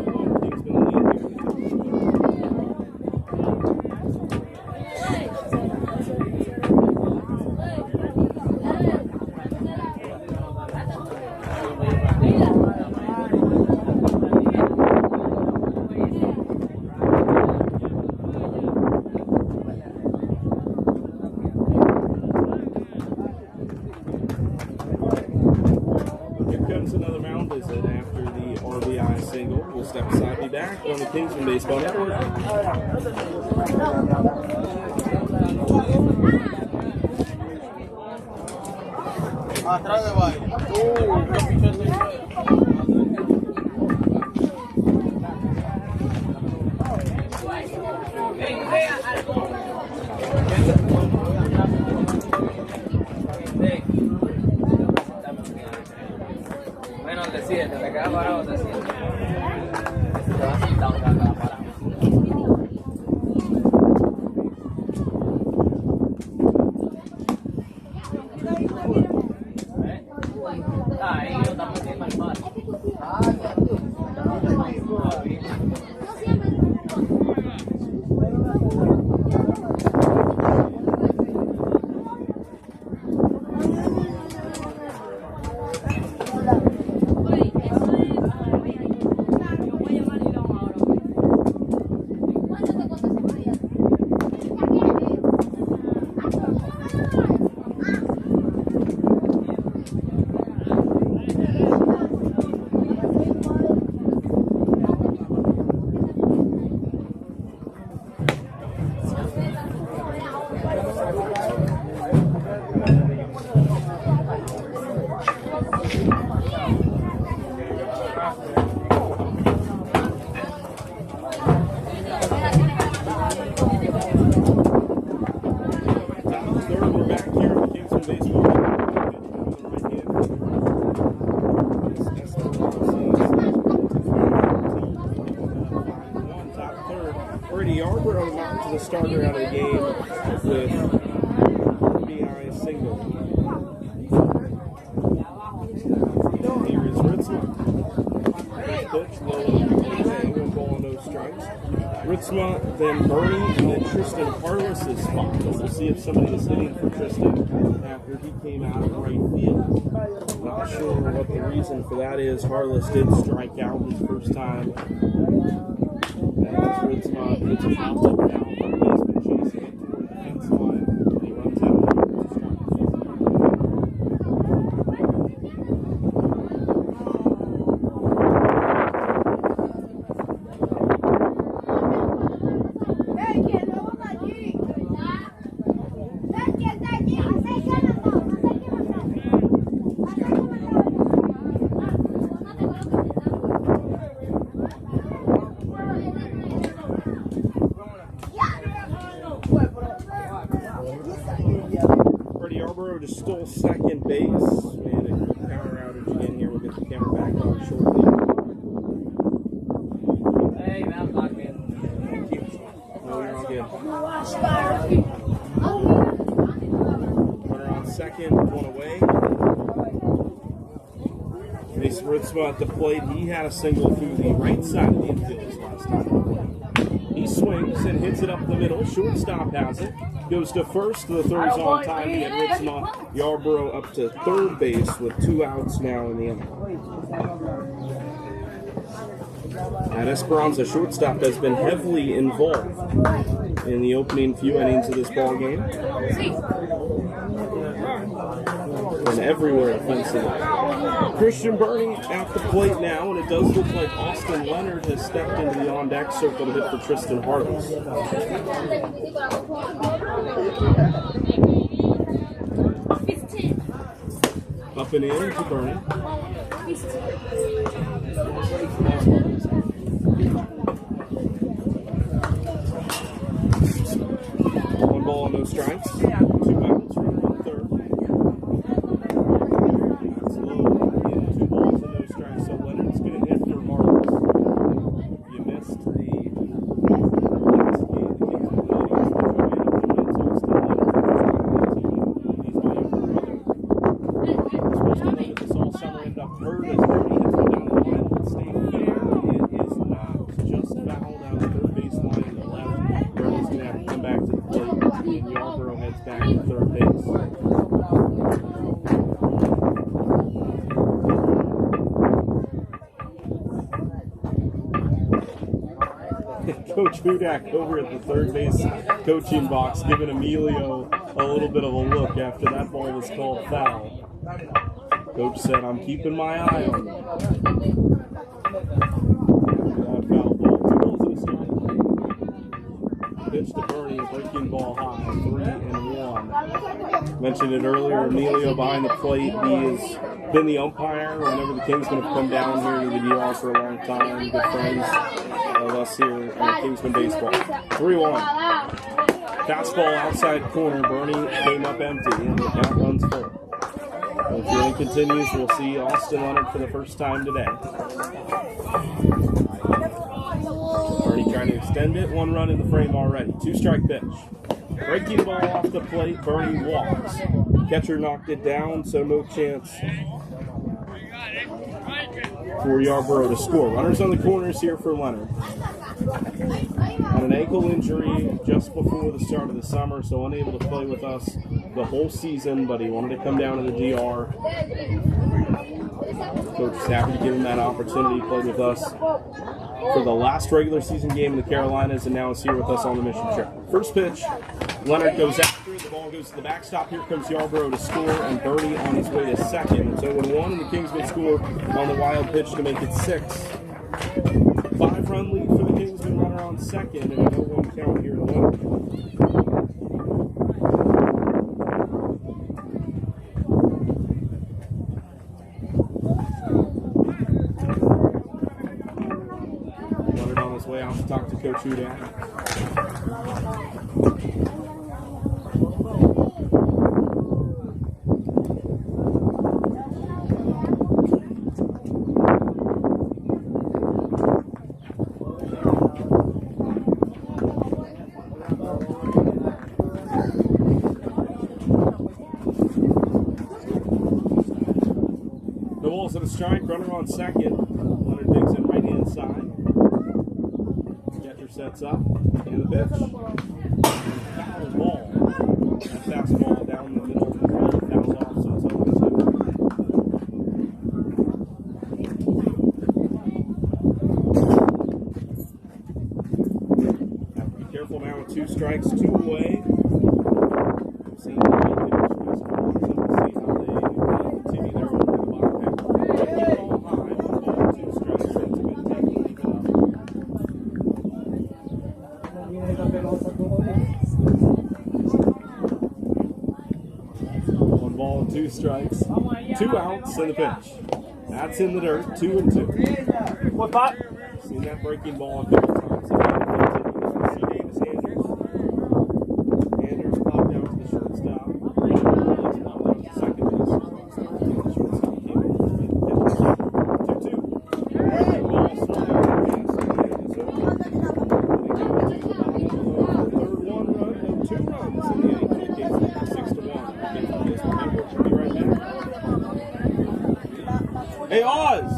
5-1, Kingsmen lead here. Another mound visit after the RBI single. We'll step aside, be back on the Kingsmen Baseball Network. Atrás de baile. Menos de 7, te quedas parado de 7. Te vas sentado, te quedas parado. Ahí yo también tengo el mal. The starter out of the game with RBI single. Here is Ritzma. Pitch, low, one ball, no strikes. Ritzma, then Bernie, and then Tristan Harless' spot. We'll see if somebody is hitting for Tristan after he came out of right field. Not sure what the reason for that is. Harless did strike out his first time. As Ritzma hits a pop-up now. Just stole second base. We had a quick power outage again here. We'll get the camera back on shortly. Hey, man, I'm not good. No, you're all good. Runner on second, one away. Mason Ritzma at the plate. He had a single through the right side of the infield his last time. He swings and hits it up the middle. Shortstop has it. Goes to first. The throws on time to get Ritzma. Yarbrough up to third base with 2 outs now in the inning. And Esperanza shortstop has been heavily involved in the opening few innings of this ball game. And everywhere offensively. Christian Bernie at the plate now, and it does look like Austin Leonard has stepped into the on-deck circle to hit for Tristan Harless. Up and in to Bernie. One ball, no strikes. 2 outs, runner on third. That's low. Again, 2 balls and no strikes. So Leonard's going to hit for Harless. You missed the last game. The Kingsmen leading. He's waiting for brother. heard as Brody hits one down the line. Let's stay fair. It is not. Just fouled out of the third baseline to the left. Brody's going to have to come back to the plate, and Yarborough heads back to third base. Coach Hudak over at the third base coaching box giving Emilio a little bit of a look after that ball was called foul. Coach said, I'm keeping my eye on you. That foul ball, 2 balls in a strike. Pitch to Bernie, breaking ball high, 3-1. Mentioned it earlier, Emilio behind the plate. He has been the umpire whenever the Kingsmen have come down here to the DR for a long time. Good friends of us here at Kingsmen Baseball. 3-1. Fastball outside corner. Bernie came up empty, and the count runs full. If the inning continues, we'll see Austin Leonard for the first time today. Bernie trying to extend it. 1 run in the frame already. 2-strike pitch. Breaking ball off the plate. Bernie walks. Catcher knocked it down, so no chance for Yarborough to score. Runners on the corners here for Leonard. Had an ankle injury just before the start of the summer, so unable to play with us the whole season, but he wanted to come down to the DR. Coach is happy to give him that opportunity. He played with us for the last regular season game in the Carolinas, and now is here with us on the mission trip. First pitch, Leonard goes after it. The ball goes to the backstop. Here comes Yarborough to score, and Bernie on his way to second. It's 0-1, and the Kingsmen score on the wild pitch to make it 6. 5-run lead for the Kingsmen, runner on second, and a 0-1 count here to Leonard. Leonard on his way out to talk to Coach Hudak. At a strike, runner on second. Leonard digs in right-hand side. Catcher sets up, and the pitch. Foul ball. That fastball down the middle of the field, fouls off, so it's 0-2. Have to be careful now with 2 strikes, 2 away. We'll see how they continue their over the bottom half. One ball and 2 strikes, 2 outs and the pitch. That's in the dirt, 2-2. What pop? Seen that breaking ball a couple times. See Davis Andrews. Andrews popped down to the shortstop. Brady popped down to second base. Shortstop came over and hit the pitch. 2-2. Breaking ball swung out of the base. And it's over. Third 1 run, no 2 runs in the inning. 6-1. We'll be right back. Hey, Oz!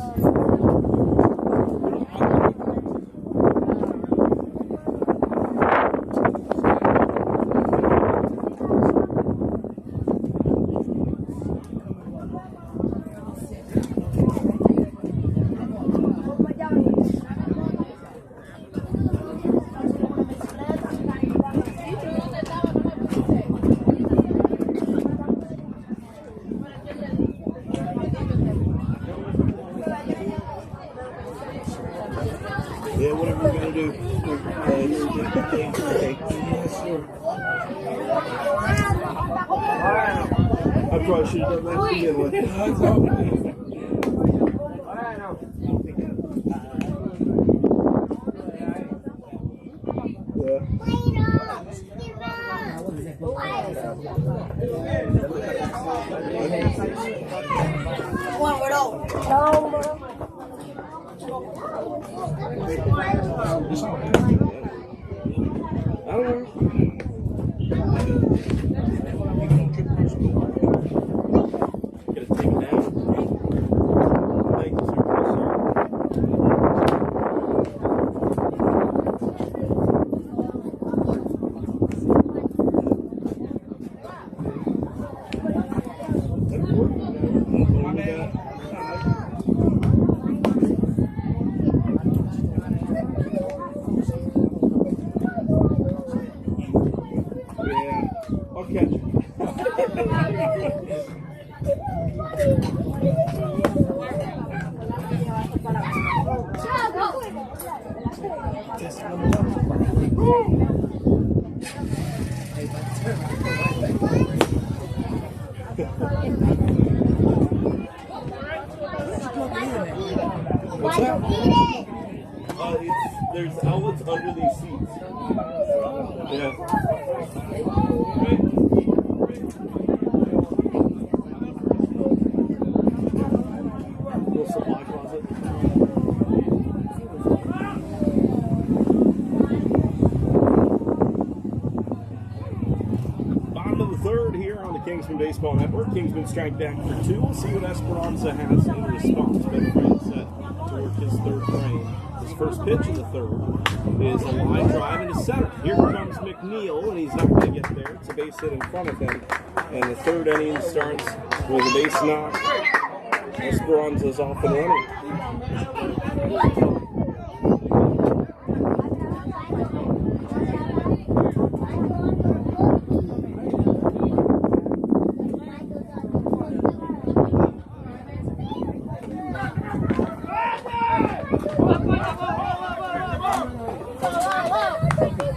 Yeah, whatever you're gonna do. I probably should have done that to begin with. I don't know. Gonna take it down. I'll catch it. What's that? There's outlets under these seats. Yeah. Little supply closet. Bottom of the third here on the Kingsmen Baseball Network. Kingsmen strike back for 2. We'll see what Esperanza has in response. Ben Friend set to work his third frame. His first pitch in the third is a line drive into center. Here comes McNeil, and he's not going to get there. It's a base hit in front of him. And the third inning starts with a base knock. Esperanza's off and running.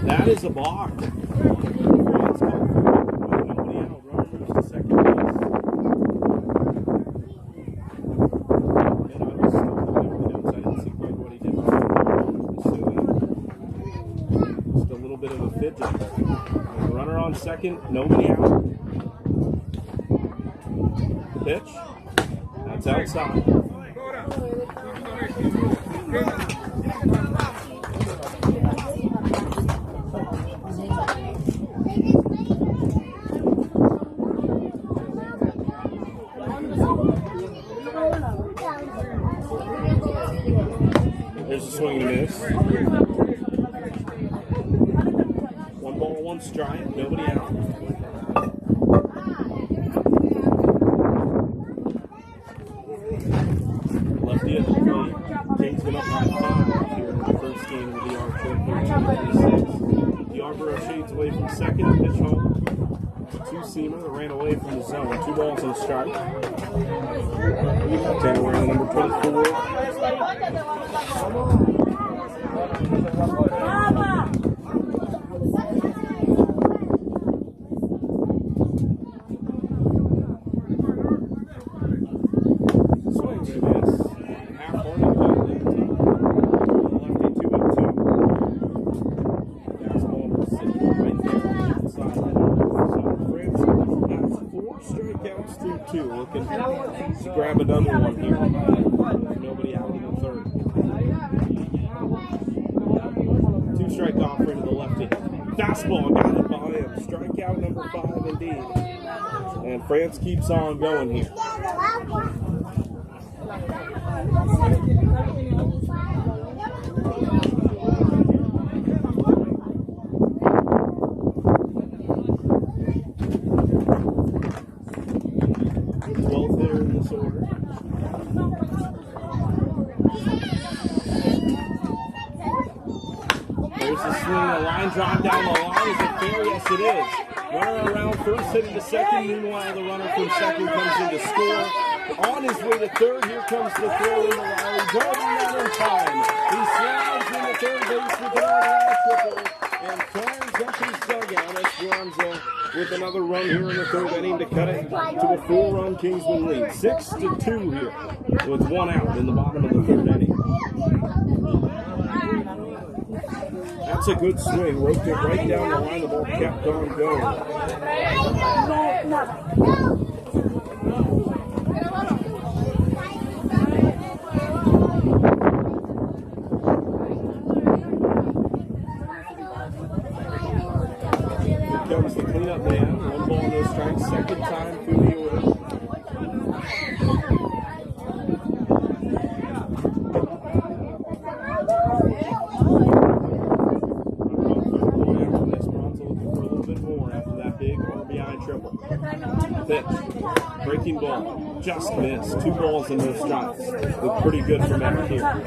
That is a balk. Nobody out. Runner moves to second base. And I was still looking at the notes. I didn't see quite what he did. Just a little bit of a fidget. Runner on second. Nobody out. Pitch. That's outside. There's a swing and a miss. 1 ball, 1 strike. Nobody out. Lefty at the plate. Kingsmen up by 5 here in the first game of the DR trip. 13-36. Yarborough shades away from second. Pitch home. 2-seamer that ran away from the zone. 2 balls and a strike. Tanner wearing number 24. Swings and miss. Half-hearted ball at the top. Lefty 2-2. Fastball sitting right there inside. So France has 4 strikeouts through 2. Looking to grab another one here. Nobody out in the third. 2-strike offer to the lefty. Fastball got it by him. Strikeout number 5 indeed. And France keeps on going here. Drop down the line. Is it fair? Yes, it is. Runner around first, heading to second. Meanwhile, the runner from second comes in to score. On his way to third, here comes the throw into Riley. Darting that in time. He slides in the third base with another triple and fires up his dugout. Esperanza with another run here in the third inning to cut it to a 4-run Kingsmen lead. 6-2 here with 1 out in the bottom of the third inning. That's a good swing. Roped it right down the line. The ball kept on going. Here comes the cleanup man. 1 ball, no strikes. Second time through the order. Pitch. pitch. Breaking ball. Just missed. 2 balls and no strikes. Looked pretty good from back here.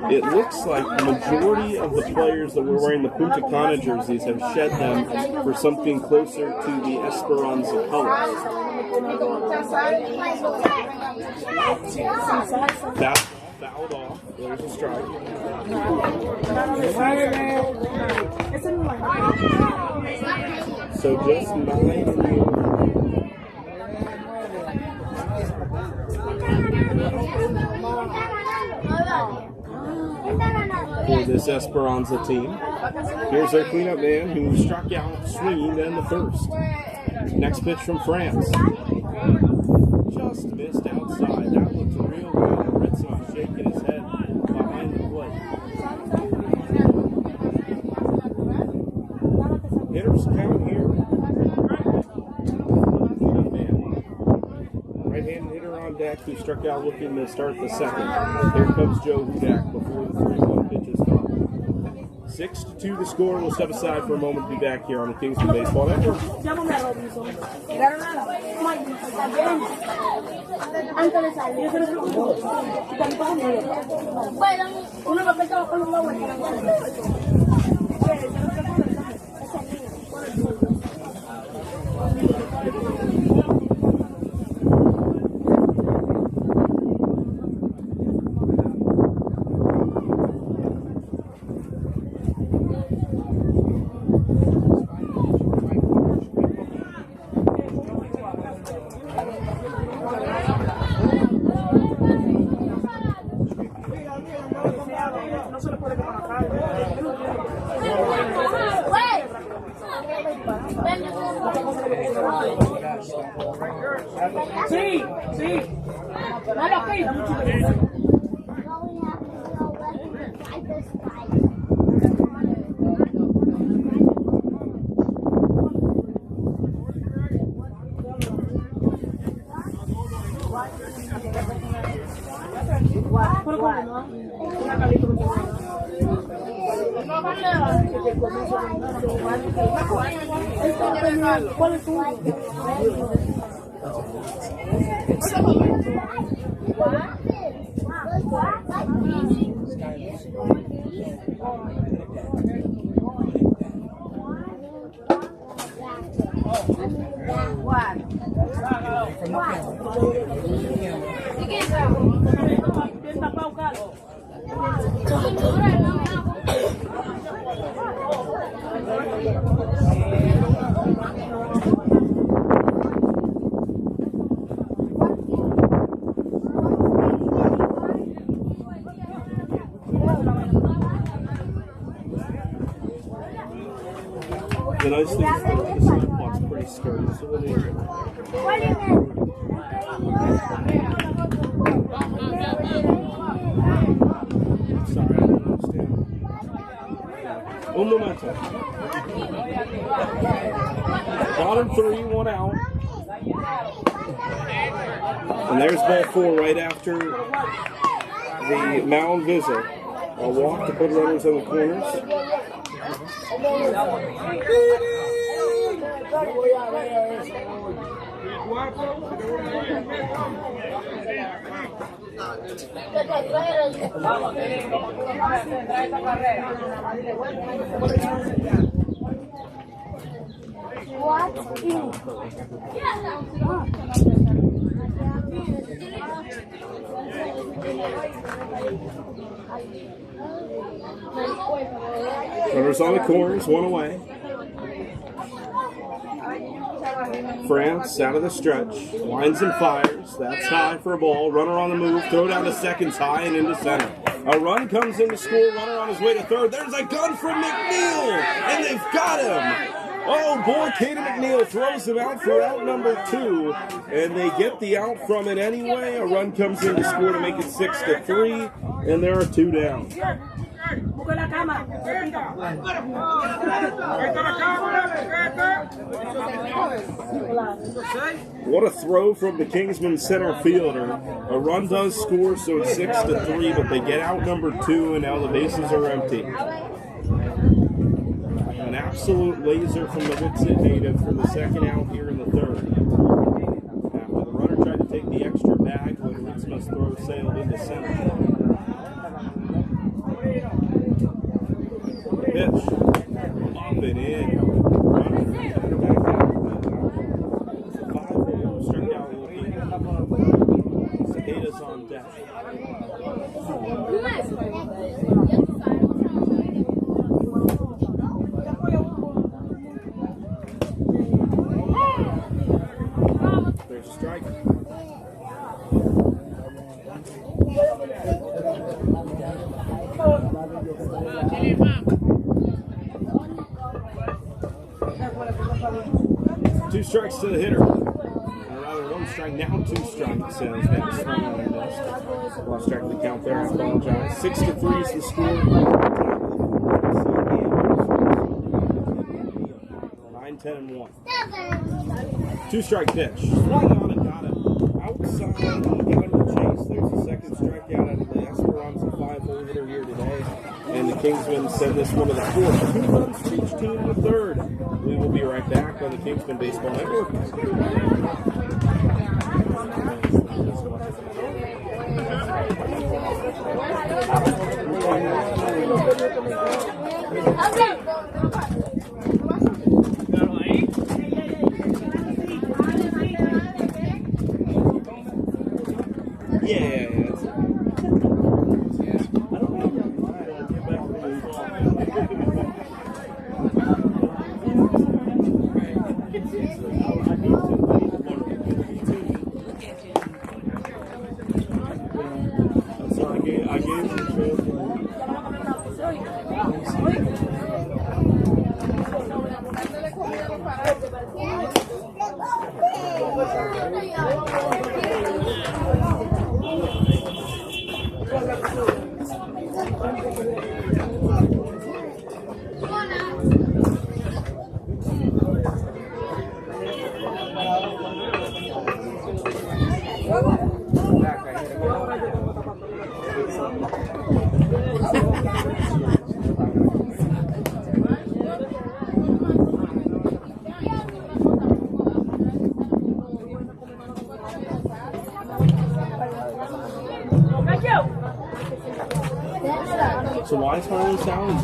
It looks like the majority of the players that were wearing the Punta Cana jerseys have shed them for something closer to the Esperanza colors. That fouled off. There's a strike. So just 9 in the for this Esperanza team. Here's their cleanup man who struck out swinging in the first. Next pitch from France. Just missed outside. That looked real good. Ritson shaking his head behind the plate. Hitters count here. Cleanup man. Right-handed hitter on deck who struck out looking to start the second. Here comes Joe Hudak before the 3-1 pitch is gone. 6-2 the score. We'll step aside for a moment to be back here on the Kingsmen Baseball Network. Sí, sí. No lo pido. ¿Cuál es tu? The nice thing is that the sidewalk's pretty sturdy, so when they sorry, I don't understand. Un momento. Bottom 3, 1 out. And there's ball 4 right after the mound visit. A walk to put runners in the corners. Runners on the corners, 1 away. France out of the stretch, lines and fires. That's high for a ball. Runner on the move, throw down to seconds, high and into center. A run comes in to score. Runner on his way to third. There's a gun from McNeil, and they've got him. Oh boy, Caden McNeil throws him out for out number 2, and they get the out from it anyway. A run comes in to score to make it 6-3, and there are 2 down. What a throw from the Kingsmen center fielder. A run does score, so it's 6-3, but they get out number 2, and now the bases are empty. An absolute laser from the Witsit native for the second out here in the third. After the runner tried to take the extra bag when Ritzma's throw sailed into center. Pitch. Up and in. Runner back out. It's a 5-4. Struck out looking. Cicadas on deck. There's a strike. Two strikes to the hitter. Or rather, one strike, now 2 strikes. He's got a swing on the desk. Lost track of the count there, I apologize. 6-3 is the score. 9-10-1. 2-strike pitch. Swung on and got it outside. Got him to chase. There's the second strikeout out of the Esperanza 5-hole hitter here today. And the Kingsmen send this one to the fourth. 2 runs for each team in the third. We will be right back on the Kingsmen Baseball Network. Yeah, that's it. I don't know. So I gave him the trail. So why is Harley Sally?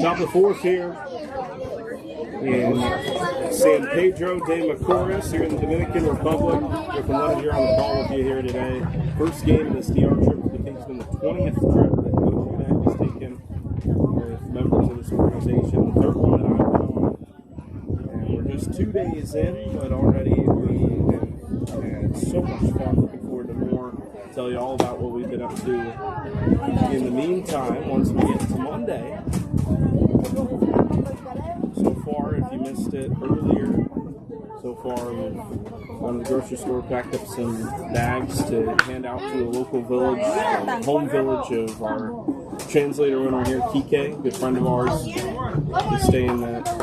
Top of the fourth here in San Pedro de Macoris here in the Dominican Republic. We're glad you're on the call with you here today. First game of this DR trip for the Kingsmen, the 20th trip that Coach Connect has taken with members of this organization. The third one that I've been on. And we're just 2 days in, but already we had so much fun. Looking forward to more. Tell you all about what we've been up to. In the meantime, once we get to Monday, so far, if you missed it earlier, so far we've gone to the grocery store, packed up some bags to hand out to a local village, home village of our translator owner here, Kike, good friend of ours. He's staying at the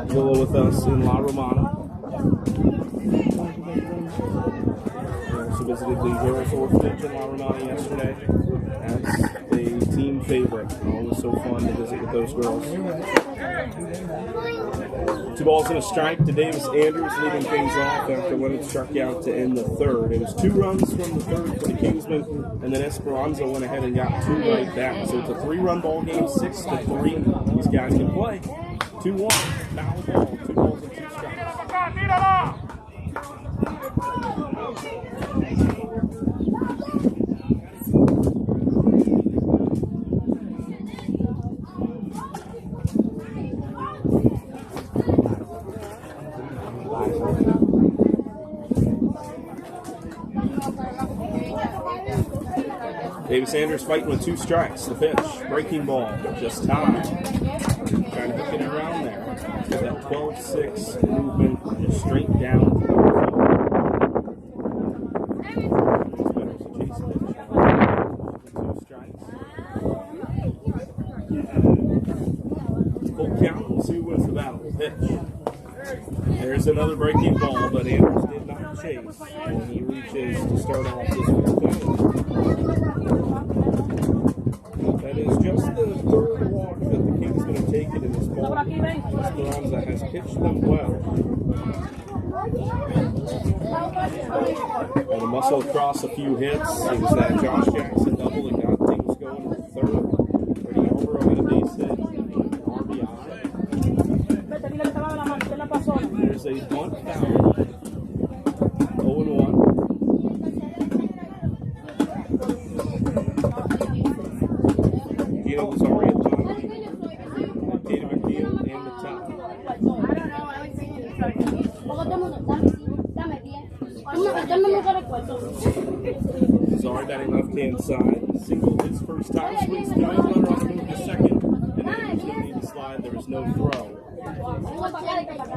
villa with us in La Romana. Visited the Girls Orphanage in La Romana yesterday as the team favorite. Always so fun to visit with those girls. 2 balls and a strike to Davis Andrews, leading things off after Leonard struck out to end the third. It was 2 runs from the third for the Kingsmen, and then Esperanza went ahead and got 2 right back. So it's a 3-run ball game, 6-3. These guys can play. 2-1, foul ball, 2 balls and 2 strikes. David Sanders fighting with 2 strikes. The pitch, breaking ball, just time. Trying to hook it around there. Get that 12-6 movement, just straight down. Full count. We'll see who wins the battle. Pitch. There's another breaking ball, but Anders did not chase when he reaches to start off this one. That is just the 3rd walk that the Kingsmen have taken in this ball. Esperanza has pitched them well. And the muscle across a few hits. It was that Josh Jackson double that got things going in the 3rd. Freddie Alvaro had a base hit. RBI. There's a bunt foul. 0-1. Gino was already at top. Tatum McNeil and the top. Zari batting left-hand side. Single his first time. Swings the runner on the move to second. And then he was going to need to slide. There was no throw.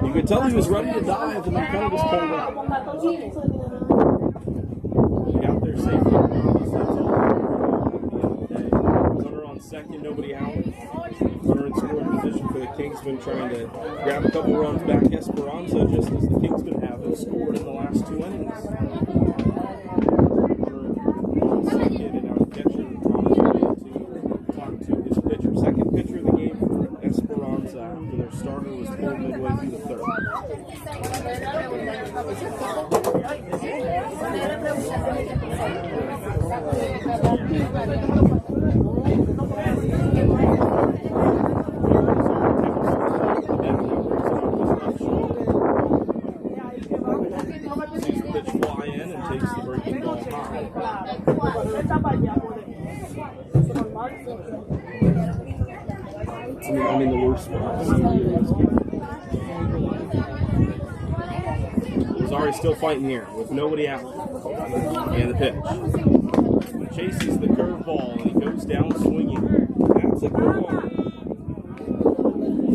You could tell he was ready to dive, and then kind of just pulled up. He got there safely. Runner on second, nobody out. Runner in scoring position for the Kingsmen, trying to grab a couple runs back. Esperanza, just as the Kingsmen have scored in the last 2 innings. Runner on second, and now the catcher on his way to talk to his pitcher. Second pitcher of the game for Esperanza after their starter was pulled midway through the 3rd. Sees the pitch fly in and takes the breaking ball high. I'm in the worst spot. Zari's still fighting here with nobody out. And the pitch. Chases the curveball and he goes down swinging. That's a good one.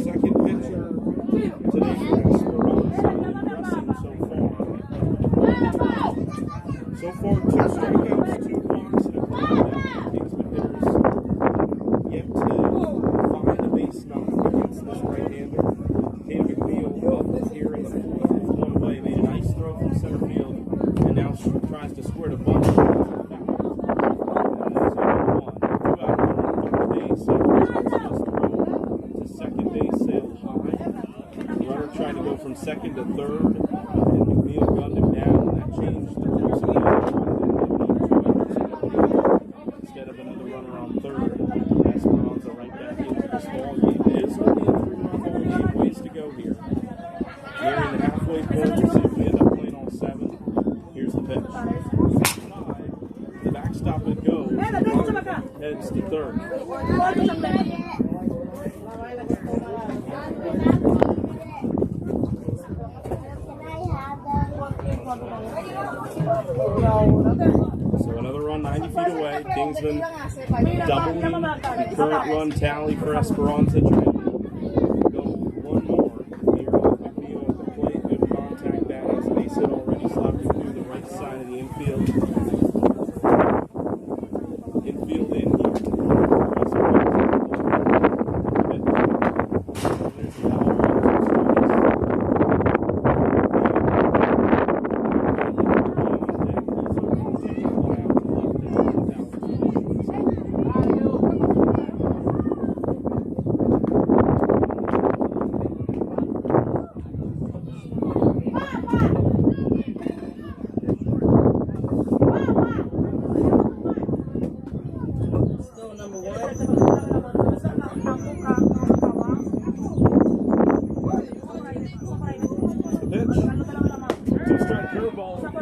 Second pitcher today for Esperanza. So far, 2 strikeouts, 2 walks, and a ground. Kingsman hitters yet to find a base knock against this right-hander. Tatum McNeil here in the 4th, one away, made a nice throw from center field, and now tries to squirt a bunch. And there's 1. 2 out on the base. To second base, sailed high. The runner tried to go from second to 3rd, and McNeil gunned him down, and that changed the course of the game. Instead of another runner on 3rd, Esperanza right back into this ball game. It is only a 3-run ball game. Ways to go here. Nearing the halfway point. We'll see if we end up playing all 7. Here's the pitch. The backstop it goes. Heads to 3rd. So another run 90 feet away. Kingsman doubling the current run tally for Esperanza. Trying to go 1 more. Here with McNeil at the plate. Good contact bat. Has a base hit already slapping through the right side of the infield. Infield in here. There's the power.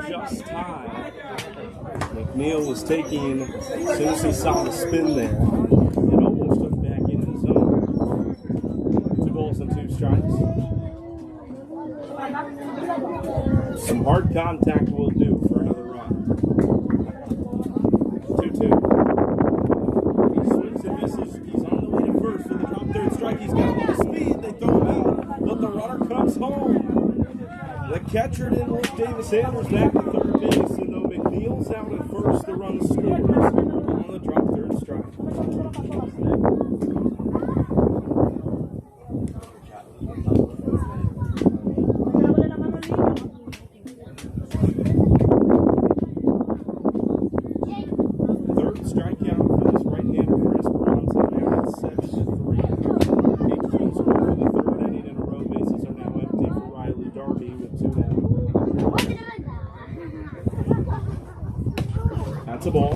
Just high. McNeil was taking, as soon as he saw the spin there, it almost took back into the zone. 2 balls and 2 strikes. Some hard contact will do for another run. 2-2. He's got a little speed. They throw him out, but the runner comes home. The catcher didn't look. Davis Sanders back at third base, and though McNeil's out at first, the run scores on the drop third strike. Third strikeout for this right-hander for Esperanza. Now it's 7-3. Kingsmen score for the third inning in a row. Bases are now empty for Riley Darby with 2 down. That's a ball.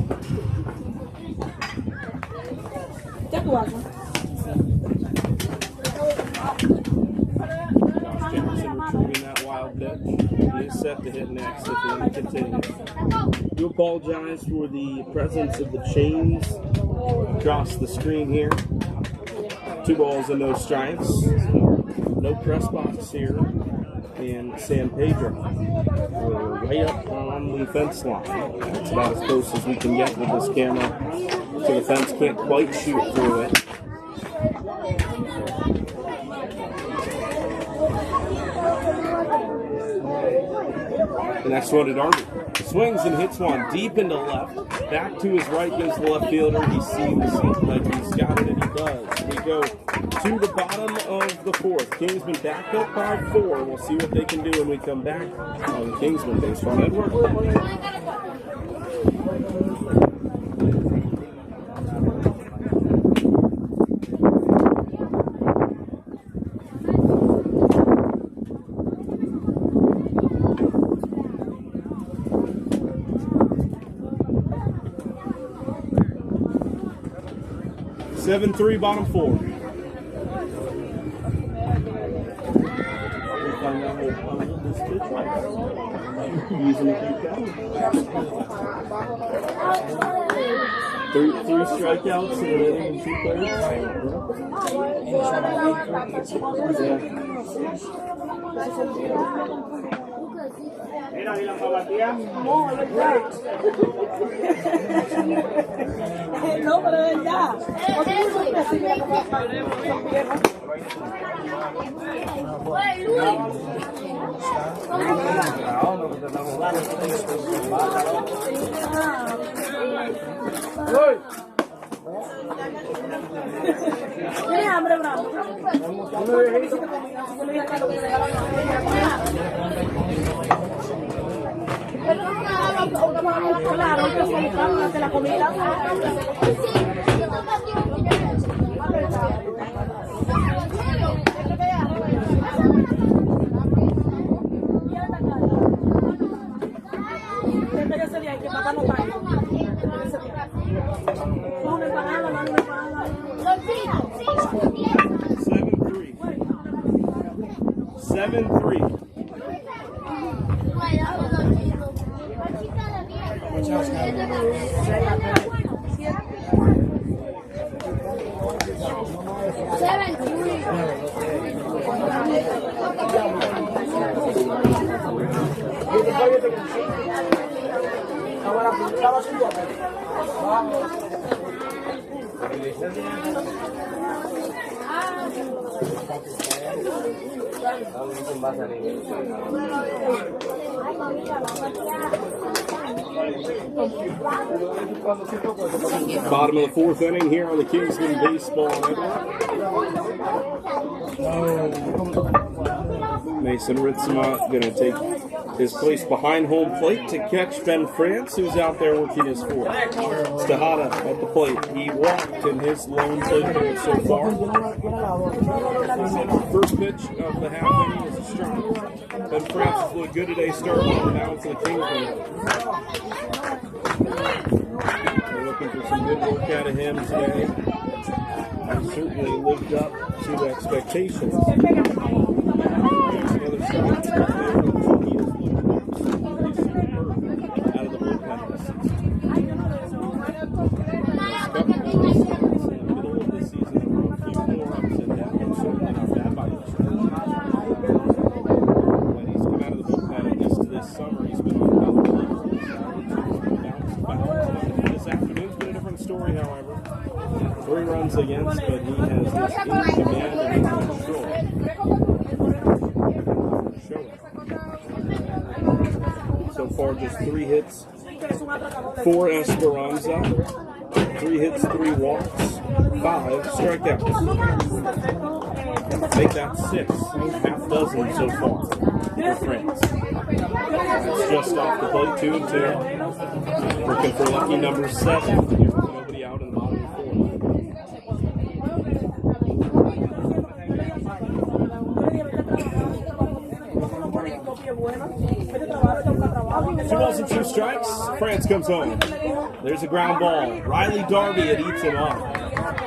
Josh Jefferson retrieving that wild pitch. He is set to hit next if the inning continues. Do apologize for the presence of the chains across the screen here. 2 balls and no strikes. No press box here in San Pedro. We're right up on the fence line. That's about as close as we can get with this camera. So the fence can't quite shoot through it. The next one to Darby. Swings and hits one deep into left. Back to his right goes the left fielder. He seems like he's got it, and he does. We go to the bottom of the fourth. Kingsmen back up by 4. We'll see what they can do when we come back on the Kingsmen Baseball Network. Seven, 3, bottom 4. We'll find out what this pitch like. Using a few counts. 3 strikeouts in an inning and 2 No, pero de verdad. ¿Tienes hambre, bravo? Claro, que se de la comida. Que papá no pague. 7-3. Bottom of the 4th inning here on the Kingsmen Baseball Network. Mason Ritzema going to take his place behind home plate to catch Ben France, who's out there working his 4th. Tejada at the plate. He walked in his lone plate here so far. First pitch of the half inning is a strike. Ben France has looked good today, starting on the mound for the Kingsmen. We're looking for some good work out of him today. He certainly lived up to expectations. Another strike there. He has looked absolutely superb out of the bullpen this season. His couple of goals in the middle of the season were a few more ups and downs, certainly not bad by any stretch. When he's come out of the bullpen, at least this summer, he's been on college level. This afternoon's been a different story, however. 3 runs against, but he has this in command just 3 hits for Esperanza. 3 hits, 3 walks, 5 strikeouts. Make that 6, half dozen so far for France. It's just off the plate, 2-2. Looking for lucky number 7. Nobody out in the bottom of the 4th. 2 balls and 2 strikes. France comes home. There's a ground ball. Riley Darby, it eats him up.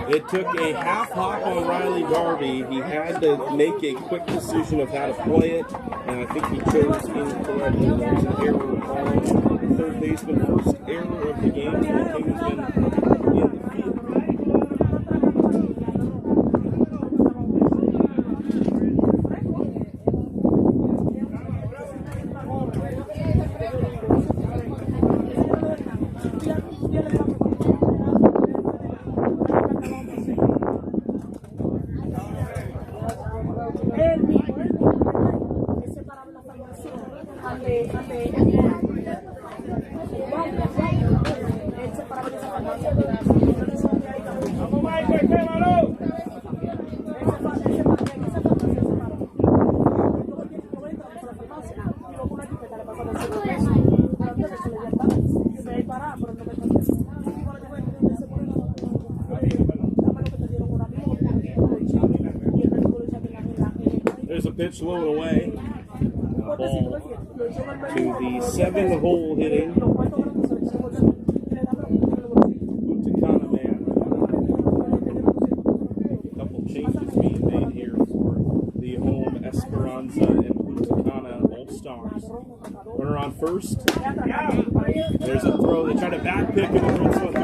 It took a half hop on Riley Darby. He had to make a quick decision of how to play it, and I think he chose incorrectly. There's an error on the third baseman. First error of the game for the Kingsmen in the field. There's a pitch low and away. Ball to the 7-hole hitting Utakana man. A couple changes being made here for the home Esperanza and Utakana All-Stars. Runner on first. There's a throw. They try to back pick it. And runs off to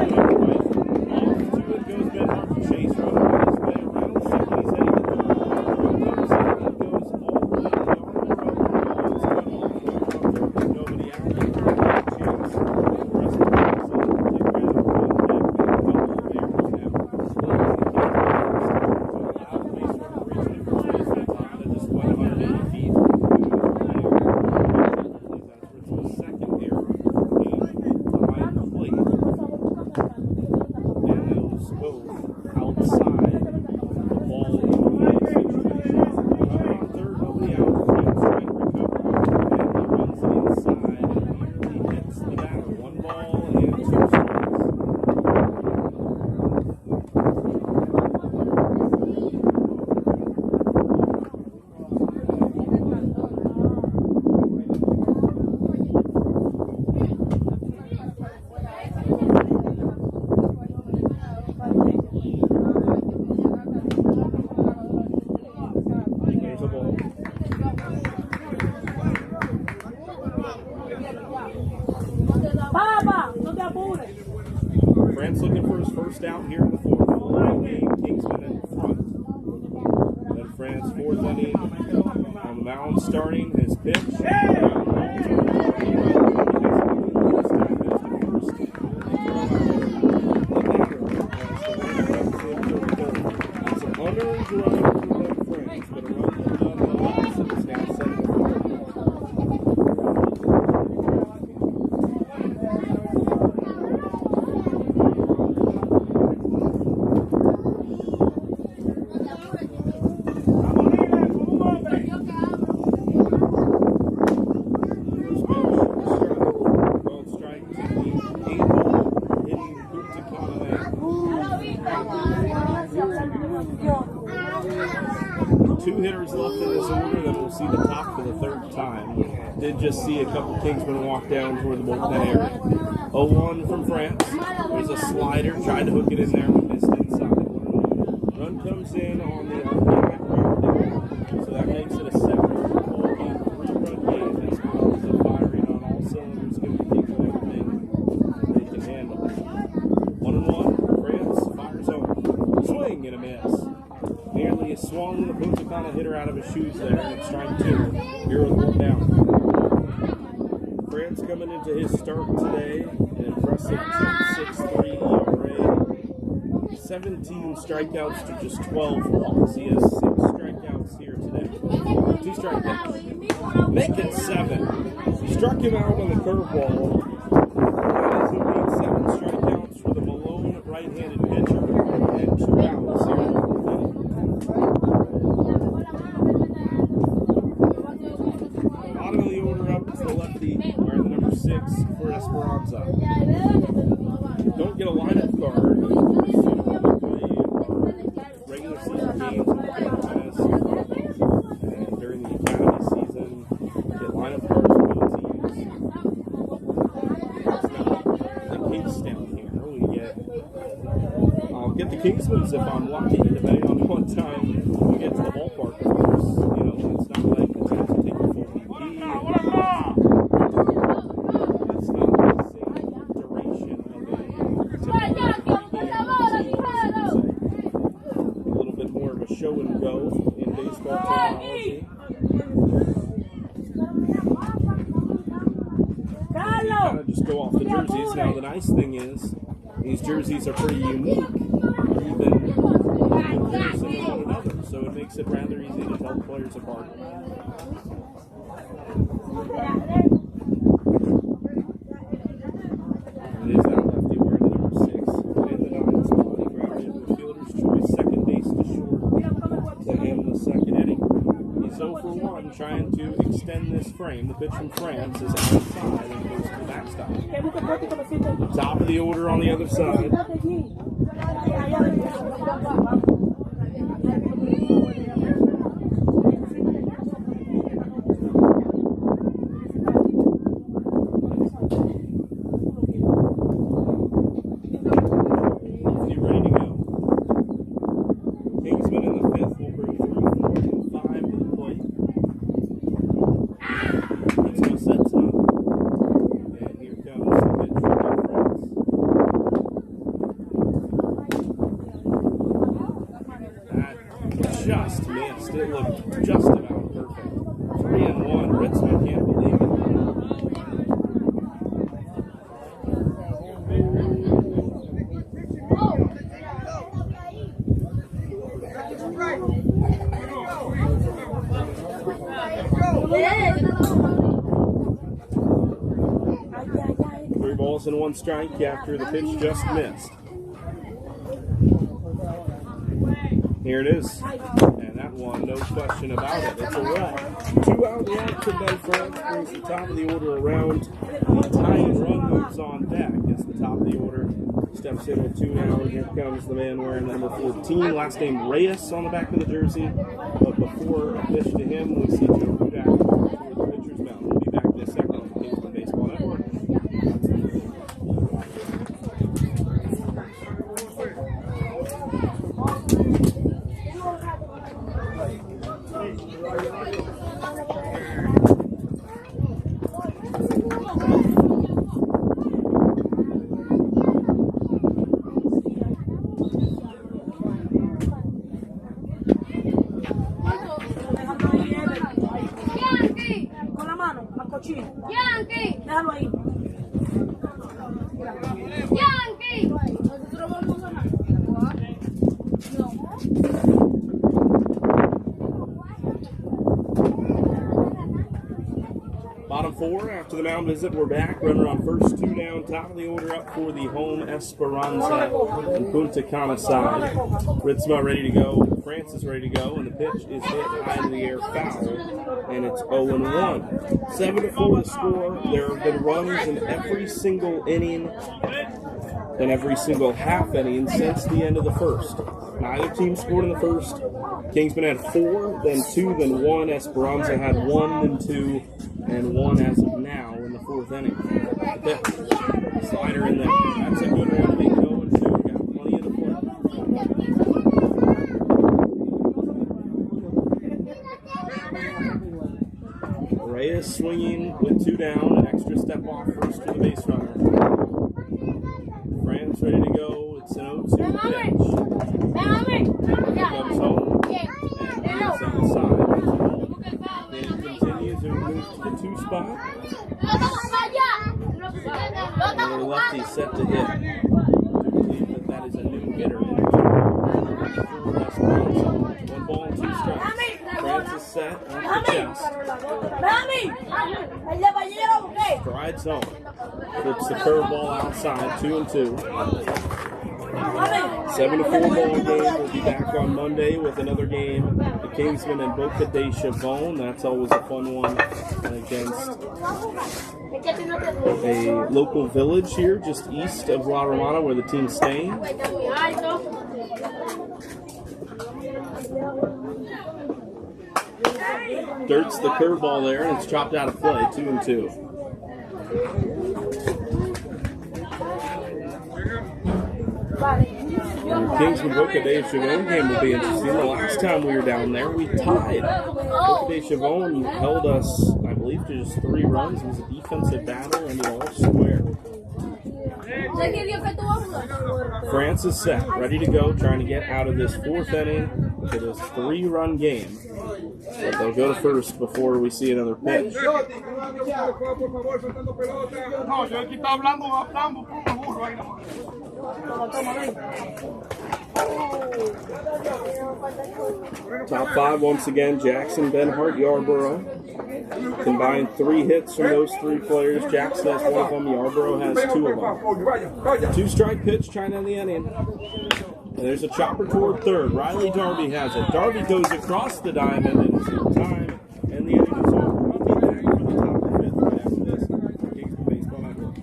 it goes Ben Harper. Chase runner on his way around second. He's heading to third. Comes in and goes all the way to the nobody out. Chance. The rest of the France looking for his first out here in the 4th. Kingsmen in front. Then France 4th inning on the mound starting his pitch. It's an unearned run for France, but a run nonetheless. It's now 7-4. Two hitters left in this order, then we'll see the top for the 3rd time. Did just see a couple Kingsmen walk down toward the bullpen area. 0-1 from France. There's a slider, tried to hook it in there, but missed inside. Run comes in on the background there, so that makes it a 7-ball game, 3-run game. Esperanza firing on all cylinders, giving the Kingsmen everything they can handle. 1-1, France fires home. Swing and a miss. Nearly swung the Utakana hitter out of his shoes there, and it's strike 2. Here with 1 down. France coming into his start today, an impressive 2.63 ERA, 17 strikeouts to just 12 walks. He has 6 strikeouts here today. 2-strike pitch. Make it 7. Struck him out on the curveball. That is indeed 7 strikeouts for the Malone right-handed pitcher and 2 outs here in the 4th inning. Bottom of the order up is the lefty, wearing the number 6 for Esperanza. Don't get a lineup card. Regular season games in Carolinas and during the academy season, get lineup cards for both teams. That's not the case down here. I'll get the Kingsmen if I'm lucky, depending on what time we get to the ballpark. Of course, you know, it's not like the chance to take a full BP. It's not the same duration of a little bit more of a show and go in baseball terminology. Kind of just go off the jerseys. Now the nice thing is, these jerseys are pretty unique, even in comparison to one another, so it makes it rather easy to tell players apart. It is that lefty wearing the number 6 in the 9 spot. He grounded into a fielder's choice, second base to short to end the 2nd inning. He's 0 for 1, trying to extend this frame. The pitch from France is outside and goes to the backstop. Top of the order on the other side. Ready to go. Kingsmen in the 5th will bring 3, 4, and 5 to the plate. Ritzma sets up. And here comes the pitch from France. That just missed. It looked just about perfect. 3-1. Ritzma can't believe it. Three balls and 1 strike after the pitch just missed. Here it is. And that one, no question about it. It's a wet. 2-out walk from Ben France brings the top of the order around. The tying run moves on deck as the top of the order steps in with 2 now. Here comes the man wearing number 14, last name Reyes on the back of the jersey. But before a pitch to him, we see Joe Hudak toward the pitcher's mound. We'll be back in a second on the Kingsmen Baseball Network. Con la mano, al cochino. Déjalo ahí. Bottom 4 after the mound visit. We're back. Runner on first, 2 down. Top of the order up for the home Esperanza and Punta Cana side. Ritzma ready to go. France is ready to go, and the pitch is hit high in the air, foul, and it's 0-1. 7-4 the score. There have been runs in every single inning and every single half inning since the end of the first. Neither team scored in the first. Kingsmen had 4, then 2, then 1. Esperanza had 1, then 2, and 1 as of now in the 4th inning. The slider in there. That's a good one. They go and 2. Got plenty of the play. Reyes swinging with 2 down. An extra step off first to the base runner. France ready to go. It's an 0-2 pitch. Here comes home. And he's on the side. Then continues to move to the 2 spot. And the lefty set to hit. I believe that is a new hitter. 1 ball, 2 strikes. France is set on the chest. Mami, el de Ballero, ¿qué? Strides home. Flips the curveball outside, 2-2. 7-4 ball game. We'll be back on Monday with another game. The Kingsmen and Boca de Chavon. That's always a fun one against a local village here just east of La Romana where the team's staying. Dirt's the curveball there, and it's chopped out of play, 2-2. The Kingsmen Boca de Chavon game will be interesting. The last time we were down there, we tied. Boca de Chavon held us, I believe, to just 3 runs. It was a defensive battle, and all square. France is set, ready to go, trying to get out of this 4th inning to this 3-run game. But they'll go to first before we see another pitch. No, yo aquí está hablando puro burro ahí nomás. Top 5 once again, Jackson, Benhart, Yarborough. Combined 3 hits from those 3 players. Jackson has 1 of them, Yarborough has 2 of them. 2-strike pitch trying to end the inning. And there's a chopper toward third. Riley Darby has it. Darby goes across the diamond and it's in time. And the inning is over. We'll be back for the top of the 5th right after this. Kingsman Baseball Network.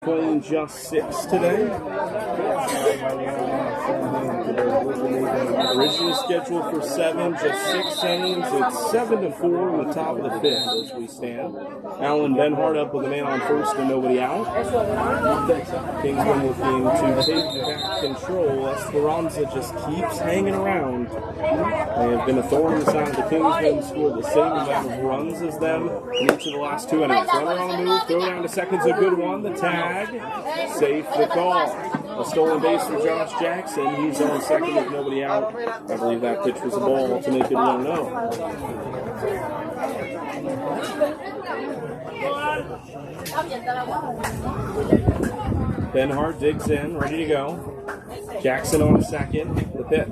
Playing just 6 today. Originally scheduled for 7, just 6 innings. It's 7-4 in the top of the 5th as we stand. Alan Benhart up with a man on first and nobody out. Kingsman looking to take back control. Esperanza just keeps hanging around. They have been a thorn in the side of the Kingsmen, scored the same amount of runs as them in each of the last 2 innings. Runner on the move, throw down to second's a good one. The tag, safe the call. A stolen base for Josh Jackson. He's on second with nobody out. I believe that pitch was a ball to make it 1-0. Ben Hart digs in, ready to go. Jackson on second. The pitch.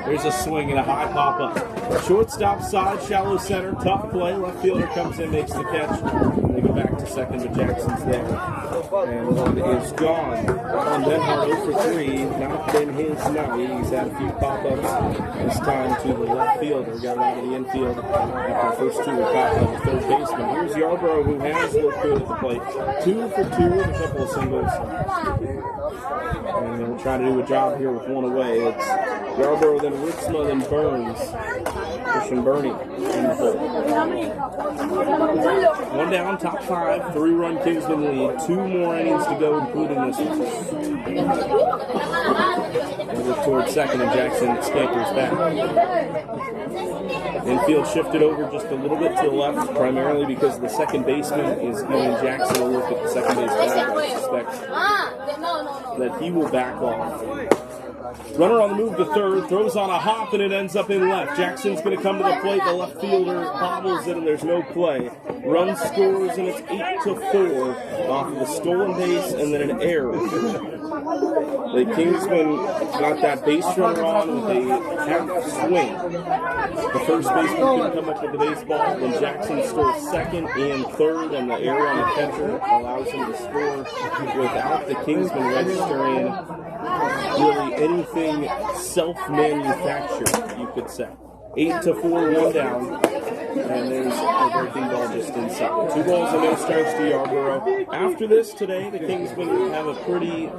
There's a swing and a high pop-up. Shortstop side, shallow center, tough play. Left fielder comes in, makes the catch. They go back to second, but Jackson's there. And one is gone. On Ben Hart 0 for 3. Not been his night. He's had a few pop-ups. This time to the left fielder. Got it out of the infield after the first two were caught by the third baseman. Here's Yarborough, who has looked good at the plate. 2 for 2 with a couple of singles. And they'll try to do a job here with one away. It's Yarborough, then Ritzma, then Burns. Pushing Bernie in the hole. One down, top 5, 3-run Kingsman lead. 2 more innings to go, including this one. They look towards second, and Jackson scampers back. Infield shifted over just a little bit to the left, primarily because the second baseman is giving Jackson a look at the second base bag. I suspect that he will back off. Runner on the move to third, throws on a hop, and it ends up in left. Jackson's going to come to the plate. The left fielder bobbles it, and there's no play. Run scores, and it's 8-4 off of the stolen base and then an error. The Kingsmen got that base runner on with a half swing. The first baseman couldn't come up with the baseball. Then Jackson scores second and third, and the error on the catcher allows him to score without the Kingsmen registering really anything self-manufactured, you could say. 8-4, 1 down. And there's a breaking ball just inside. 2 balls and no strikes to Yarborough. After this today, the Kingsmen have a pretty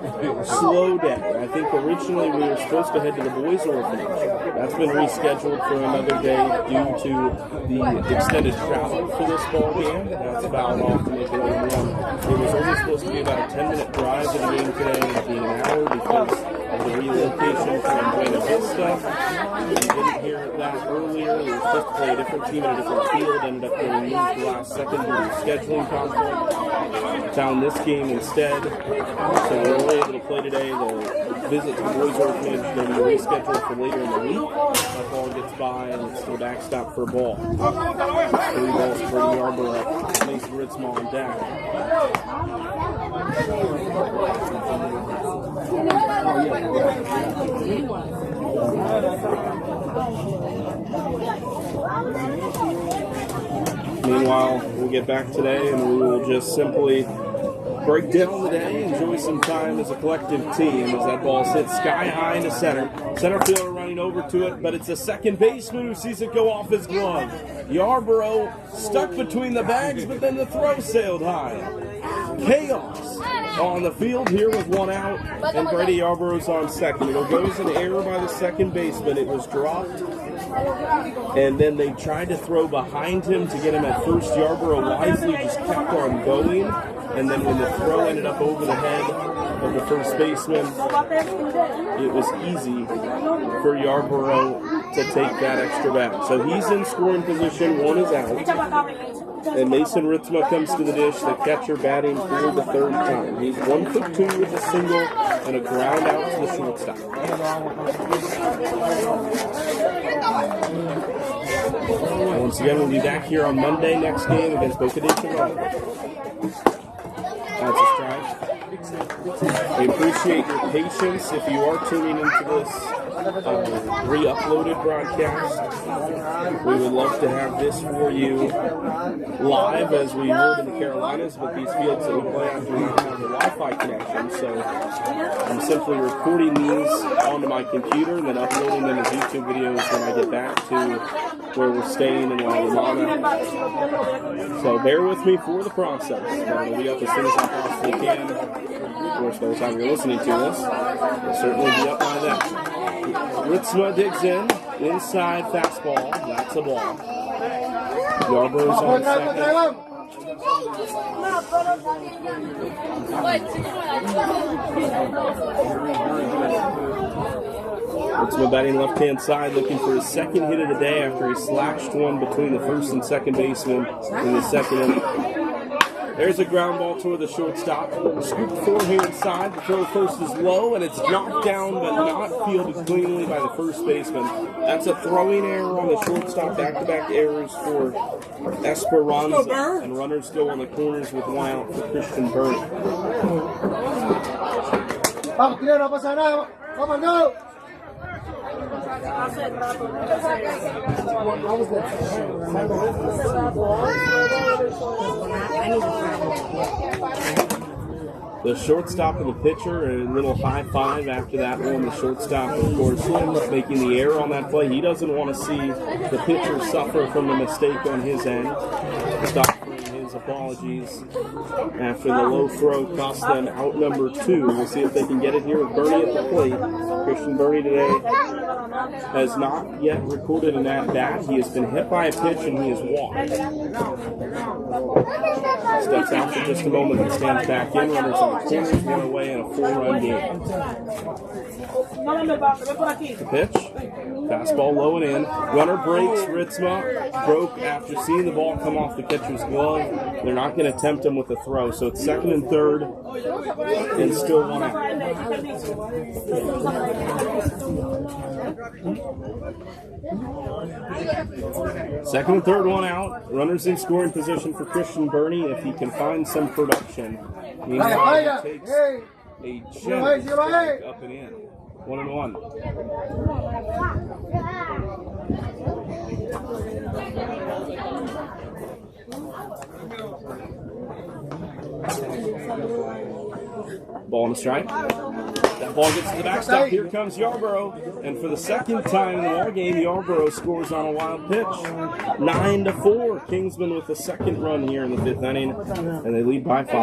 slow day. I think originally we were supposed to head to the boys' orphanage. That's been rescheduled for another day due to the extended travel for this ball game. That's fouled off to make it 1-1. It was only supposed to be about a 10-minute drive to the game today, and it being an hour because of the relocation from Buena Vista. We didn't hear that earlier. We were supposed to play a different team in a different field. Ended up getting moved the last second due to scheduling conflict. Found this game instead. So we're only able to play today. The visit to the boys' orphanage is going to be rescheduled for later in the week. That ball gets by, and it's the backstop for a ball. 3 balls for Yarborough. Mason Ritzma on deck. Meanwhile, we'll get back today and we will just simply break down the day, enjoy some time as a collective team as that ball sits sky high into center. Center fielder running over to it, but it's a second baseman who sees it go off his glove. Yarborough stuck between the bags, but then the throw sailed high. Chaos on the field here with 1 out, and Brady Yarborough's on second. It goes an error by the second baseman. It was dropped, and then they tried to throw behind him to get him at first. Yarborough wisely just kept on going, and then when the throw ended up over the head of the first baseman, it was easy for Yarborough to take that extra back. So he's in scoring position, 1 is out. And Mason Ritzma comes to the dish, the catcher batting for the 3rd time. He's 1 for 2 with a single and a ground out to the shortstop. Once again, we'll be back here on Monday, next game against Boca de Chicago. That's a strike. We appreciate your patience if you are tuning into this re-uploaded broadcast. We would love to have this for you live as we would in the Carolinas, but these fields that we play on do not have the Wi-Fi connection, so I'm simply recording these onto my computer and then uploading them as YouTube videos when I get back to where we're staying in La Romana. So bear with me for the process. It'll be up as soon as I possibly can. Of course, by the time you're listening to this, it'll certainly be up by then. Ritzma digs in, inside fastball, that's a ball. Yarborough's on second. Ritzma batting left-hand side, looking for his second hit of the day after he slashed one between the first and second baseman in the second inning. There's a ground ball toward the shortstop. Scoop forehand side. The throw first is low, and it's knocked down but not fielded cleanly by the first baseman. That's a throwing error on the shortstop. Back-to-back errors for Esperanza. And runners go on the corners with one out for Christian Burney. Vamos, tío, no pasa nada. Vamos, go. The shortstop and the pitcher, a little high five after that one. The shortstop, of course, making the error on that play. He doesn't want to see the pitcher suffer from a mistake on his end. Stop his apologies after the low throw cost them out number 2. We'll see if they can get it here with Burney at the plate. Christian Burney today has not yet recorded an at-bat. He has been hit by a pitch and he has walked. Steps out for just a moment and stands back in. Runners on the corners, one away in a 4-run game. The pitch. Fastball low and in. Runner breaks. Ritzma broke after seeing the ball come off the catcher's glove. They're not going to tempt him with a throw. So it's second and third and still one out. Second and third, one out. Runners in scoring position for Christian Burney if he can find some production. Meanwhile, he takes a gentle strike up and in. 1-1. Ball and a strike. That ball gets to the backstop. Here comes Yarborough. And for the second time in the ball game, Yarborough scores on a wild pitch. 9-4. Kingsmen with the second run here in the 5th inning. And they lead by 5.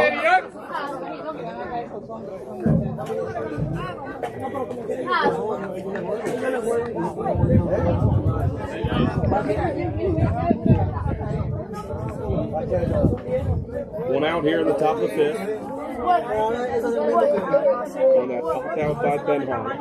One out here in the top of the 5th. On that popped out by Ben Hart.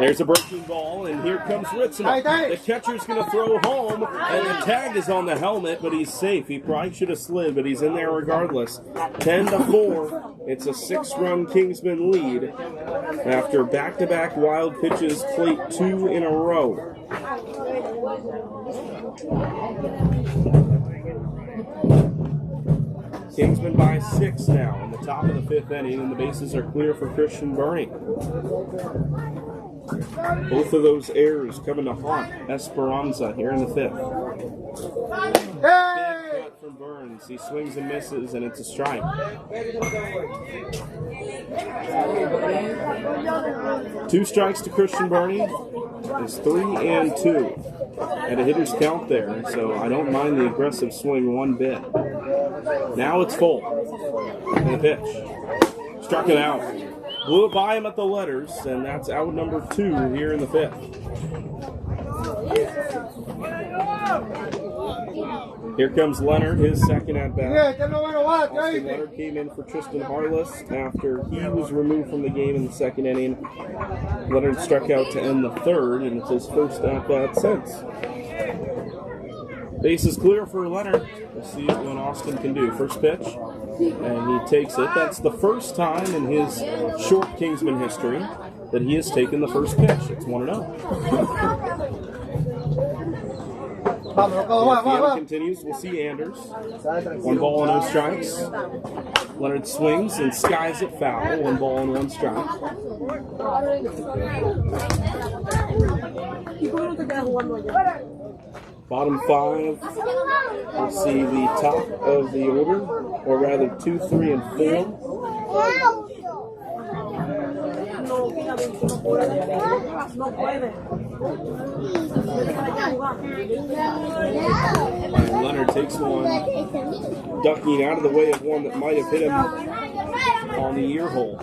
There's a breaking ball, and here comes Ritzma. The catcher's going to throw home, and the tag is on the helmet, but he's safe. He probably should have slid, but he's in there regardless. 10-4. It's a 6-run Kingsman lead after back-to-back wild pitches, plate 2 in a row. Kingsmen by 6 now in the top of the 5th inning, and the bases are clear for Christian Burney. Both of those errors coming to haunt Esperanza here in the 5th. Big cut from Burns. He swings and misses, and it's a strike. 2 strikes to Christian Burney. It's 3-2 at a hitter's count there, so I don't mind the aggressive swing one bit. Now it's full. And the pitch. Struck it out. Blew it by him at the letters, and that's out number 2 here in the 5th. Here comes Leonard, his second at bat. Austin Leonard came in for Tristan Harless after he was removed from the game in the 2nd inning. Leonard struck out to end the 3rd, and it's his first at bat since. Base is clear for Leonard. We'll see what Austin can do. First pitch, and he takes it. That's the first time in his short Kingsman history that he has taken the first pitch. It's 1-0. If the inning continues, we'll see Anders. 1 ball and no strikes. Leonard swings and skies it foul. 1 ball and 1 strike. Bottom 5, we'll see the top of the order, or rather 2, 3, and 4. And Leonard takes one, ducking out of the way of one that might have hit him on the ear hole.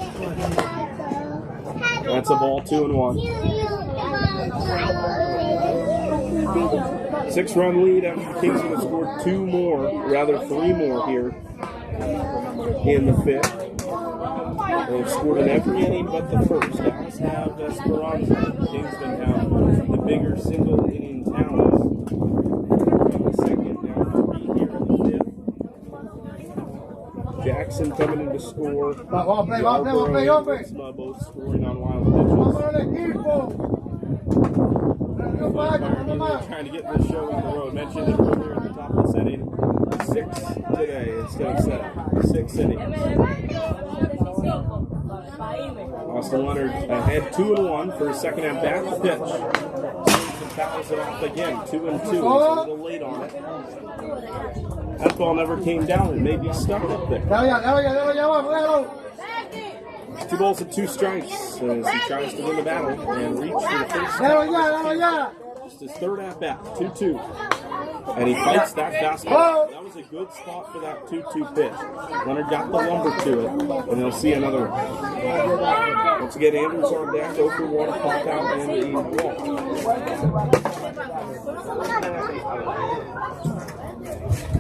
That's a ball, 2-1. 6-run lead after Kingsman has scored 3 more here in the 5th. They've scored in every inning but the first, as have Esperanza. Kingsmen have the bigger single inning talents. 6 Jackson coming in to score. Vamos, Both scoring on wild pitches. Trying to get this show on the road. Mentioned it earlier at the top of this inning. 6 today instead of 7. 6 innings. Austin Leonard ahead 2-1 for his second at bat. The pitch. Fouls it off again. 2-2. He's a little late on it. That ball never came down. It may be stuck up there. 2 balls and 2 strikes as he tries to win the battle and reach for the first. Just his third at bat. 2-2. And he fights that fastball. That was a good spot for that 2-2 pitch. Leonard got the lumber to it, and he'll see another one. Once again, Andrews on deck, 0-for-1, pop out, and a walk.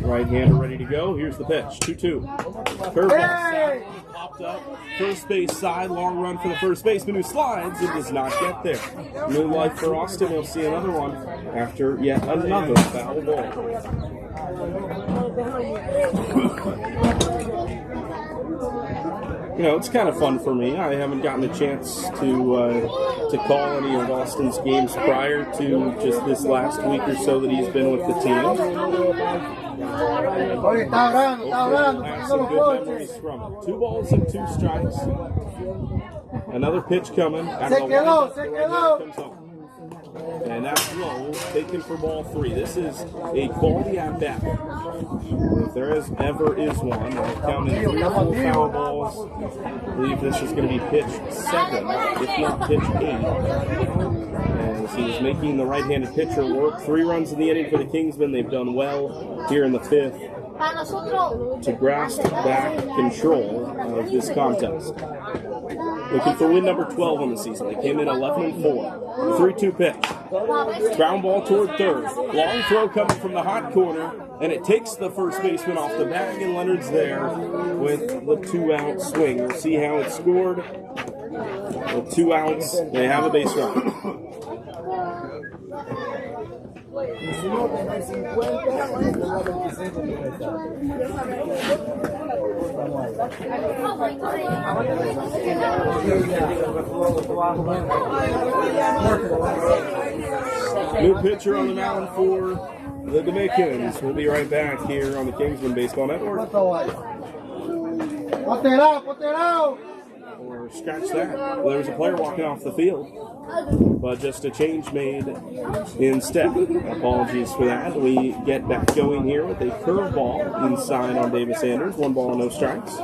Right-hander ready to go. Here's the pitch. 2-2. Curveball popped up. First base side. Long run for the first baseman who slides. It does not get there. New life for Austin. He'll see another one after yet another foul ball. You know, it's kind of fun for me. I haven't gotten a chance to call any of Austin's games prior to just this last week or so that he's been with the team. Have some good memories from it. 2 balls and 2 strikes. Another pitch coming. And that's low, taken for ball 3. This is a quality at bat. If there ever is one, I've counted 3 full foul balls. I believe this is going to be pitch 7, if not pitch 8. As he's making the right-handed pitcher work. 3 runs in the inning for the Kingsmen. They've done well here in the 5th to grasp back control of this contest. Looking for win number 12 on the season. They came in 11-4. 3-2 pitch. Ground ball toward third. Long throw coming from the hot corner, and it takes the first baseman off the bag, and Leonard's there with the 2-out swing. We'll see how it's scored. With 2 outs, they have a base run. New pitcher on the mound for the Dominicans. We'll be right back here on the Kingsmen Baseball Network. Or scratch that. Well, there was a player walking off the field, but just a change made instead. Apologies for that. We get back going here with a curveball inside on Davis Sanders. 1 ball, no strikes.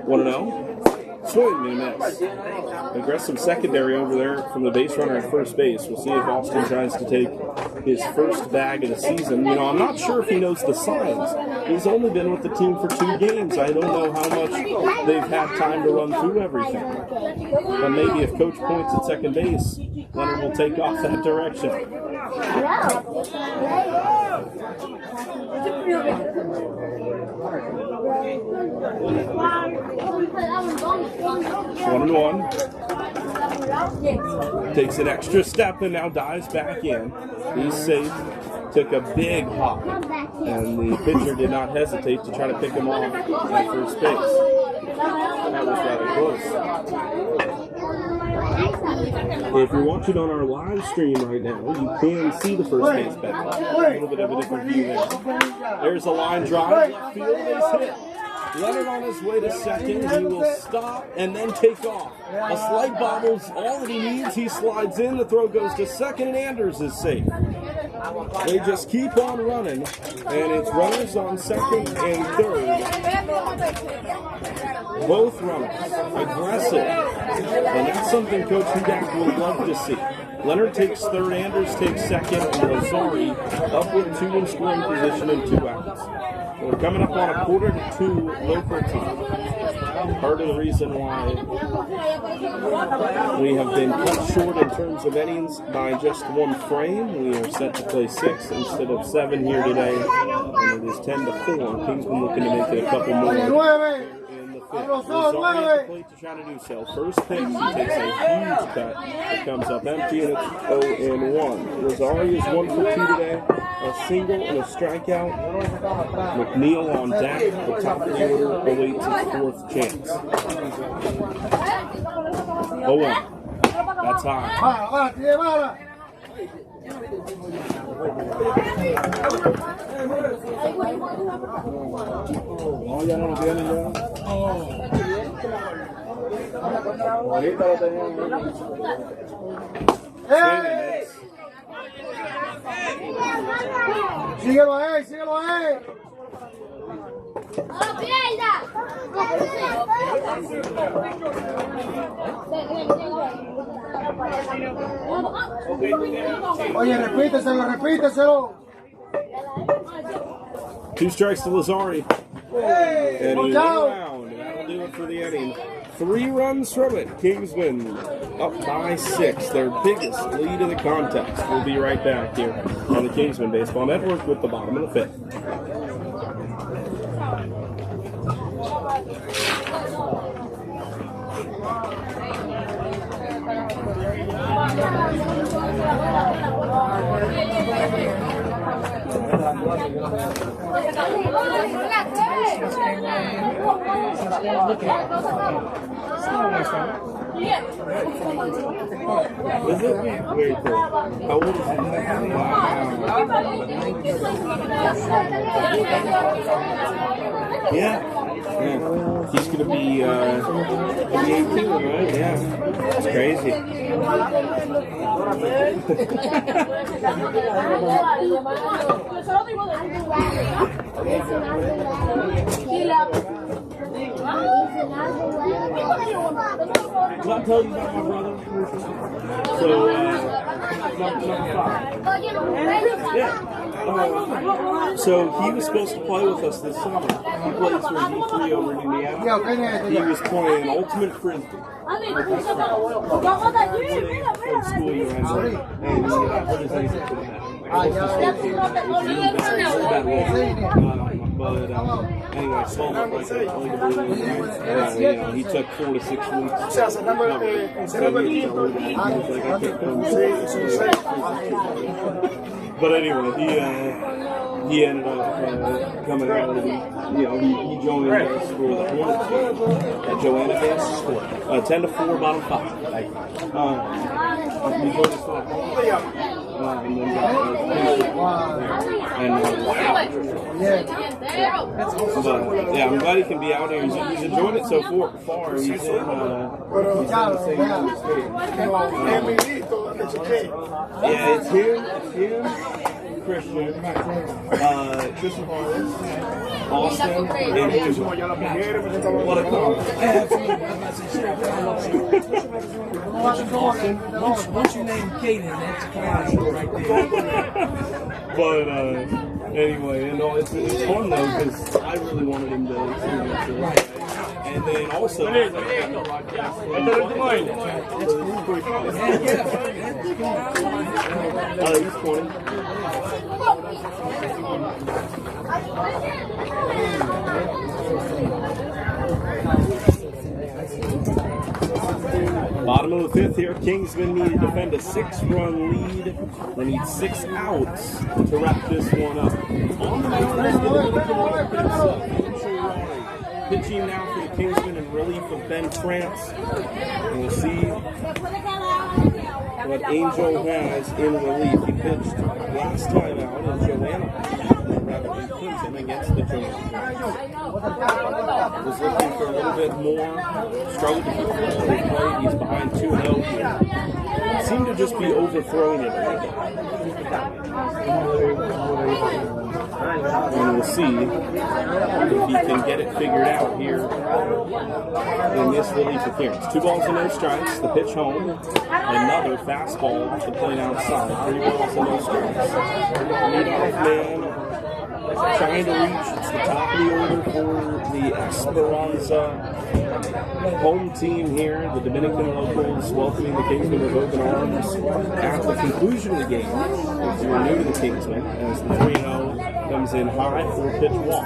Want to know? Swing and a miss. Aggressive secondary over there from the base runner at first base. We'll see if Austin tries to take his first bag of the season. You know, I'm not sure if he knows the signs. He's only been with the team for 2 games. I don't know how much they've had time to run through everything. But maybe if Coach points at second base, Leonard will take off that direction. 1-1. Takes an extra step and now dives back in. He's safe. Took a big hop, and the pitcher did not hesitate to try to pick him off at first base. That was rather close. If you're watching on our live stream right now, you can see the first base back. A little bit of a different view there. There's a line drive. Left field is hit. Leonard on his way to second. He will stop and then take off. A slight bobble's all that he needs. He slides in. The throw goes to second, and Anders is safe. They just keep on running, and it's runners on second and third. Both runners aggressive, and that's something Coach Hudak would love to see. Leonard takes third, Anders takes second, and Lazari up with 2 in scoring position and 2 outs. We're coming up on a 1:45 local time. Part of the reason why we have been cut short in terms of innings by just 1 frame. We are set to play 6 instead of 7 here today, and it is 10-4. Kingsman looking to make it a couple more in the fifth. Rosario at the plate to try to do so. First pitch, he takes a huge cut. Comes up empty, and it's 0-1. Rosario is 1 for 2 today. A single and a strikeout. McNeil on deck. The top of the order awaits his fourth chance. 0-1. That's high. No, ya no lo tienen ya. Ahorita lo tenían. Síguelo ahí, síguelo ahí. Oye, repíteselo. 2 strikes to Lazari. And he's around. That'll do it for the inning. 3 runs from it. Kingsmen up by 6. Their biggest lead of the contest. We'll be right back here on the Kingsmen Baseball Network with the bottom of the 5th. Is it? Very cool. How old is he? Wow. Yeah. He's going to be 18, right? Yeah. It's crazy. Did I tell you about my brother? So, number 5. Yeah. So he was supposed to play with us this summer. He plays for D3 over in Indiana. He was playing ultimate frisbee. Played school year and he hurt his ankle. But anyway, small like he took 4 to 6 weeks. But anyway, he ended up coming out and he joined us for the Hornets game at Joanna Base. 10 to 4, bottom 5. He joined us for that. And then but yeah, I'm glad he can be out there. He's enjoying it so far. He's in the same state. Yeah, it's him, Christian, Austin, and Angel. What a Once you name Kaden, that's class right there. But anyway, it's fun though because I really wanted him to experience it. Right. And then also, he's 20. Bottom of the 5th here, Kingsmen need to defend a 6-run lead. They need 6 outs to wrap this one up. On the mound, pitching now for the Kingsmen in relief of Ben France. And we'll see what Angel has in relief. He pitched last time out in Joanna, rather in Clinton against the Joanna. Was looking for a little bit more, struggled to put the plate. He's behind 2-0 here. Seemed to just be overthrowing it a little bit. And we'll see if he can get it figured out here in this relief appearance. 2 balls and no strikes. The pitch home. Another fastball off the plate outside. 3 balls and no strikes. Leadoff man trying to reach. It's the top of the order for the Esperanza home team here. The Dominican locals welcoming the Kingsmen with open arms at the conclusion of the game. If you're new to the Kingsmen, as the 3-0 comes in high for a pitch walk. I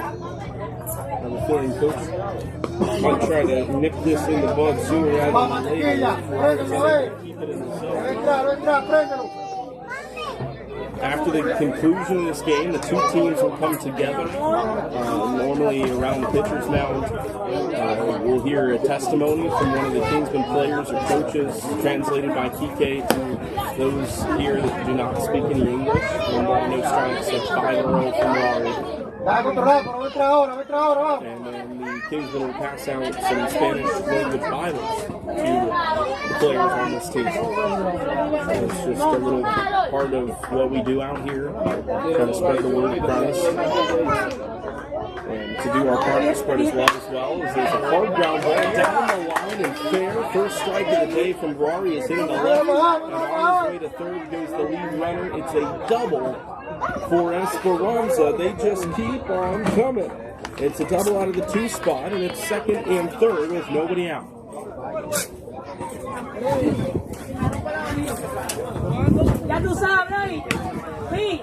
have a feeling Coach Might try to nip this in the bud sooner rather than later. Keep it in the zone. After the conclusion of this game, the two teams will come together, normally around the pitcher's mound. We'll hear a testimony from one of the Kingsmen players or coaches, translated by Kike to those here that do not speak any English. One ball, no strikes, so 5-0 from Rory. And then the Kingsmen will pass out some Spanish language Bibles to the players on this team. It's just a little part of what we do out here, trying to spread the word of Christ. And to do our part to spread His love as well, is there's a hard ground ball down the line and fair. First strike of the day from Rory is hitting the left, and on his way to third goes the lead runner. It's a double for Esperanza. They just keep on coming. It's a double out of the 2 spot, and it's second and third with nobody out. Ya tú sabes, sí.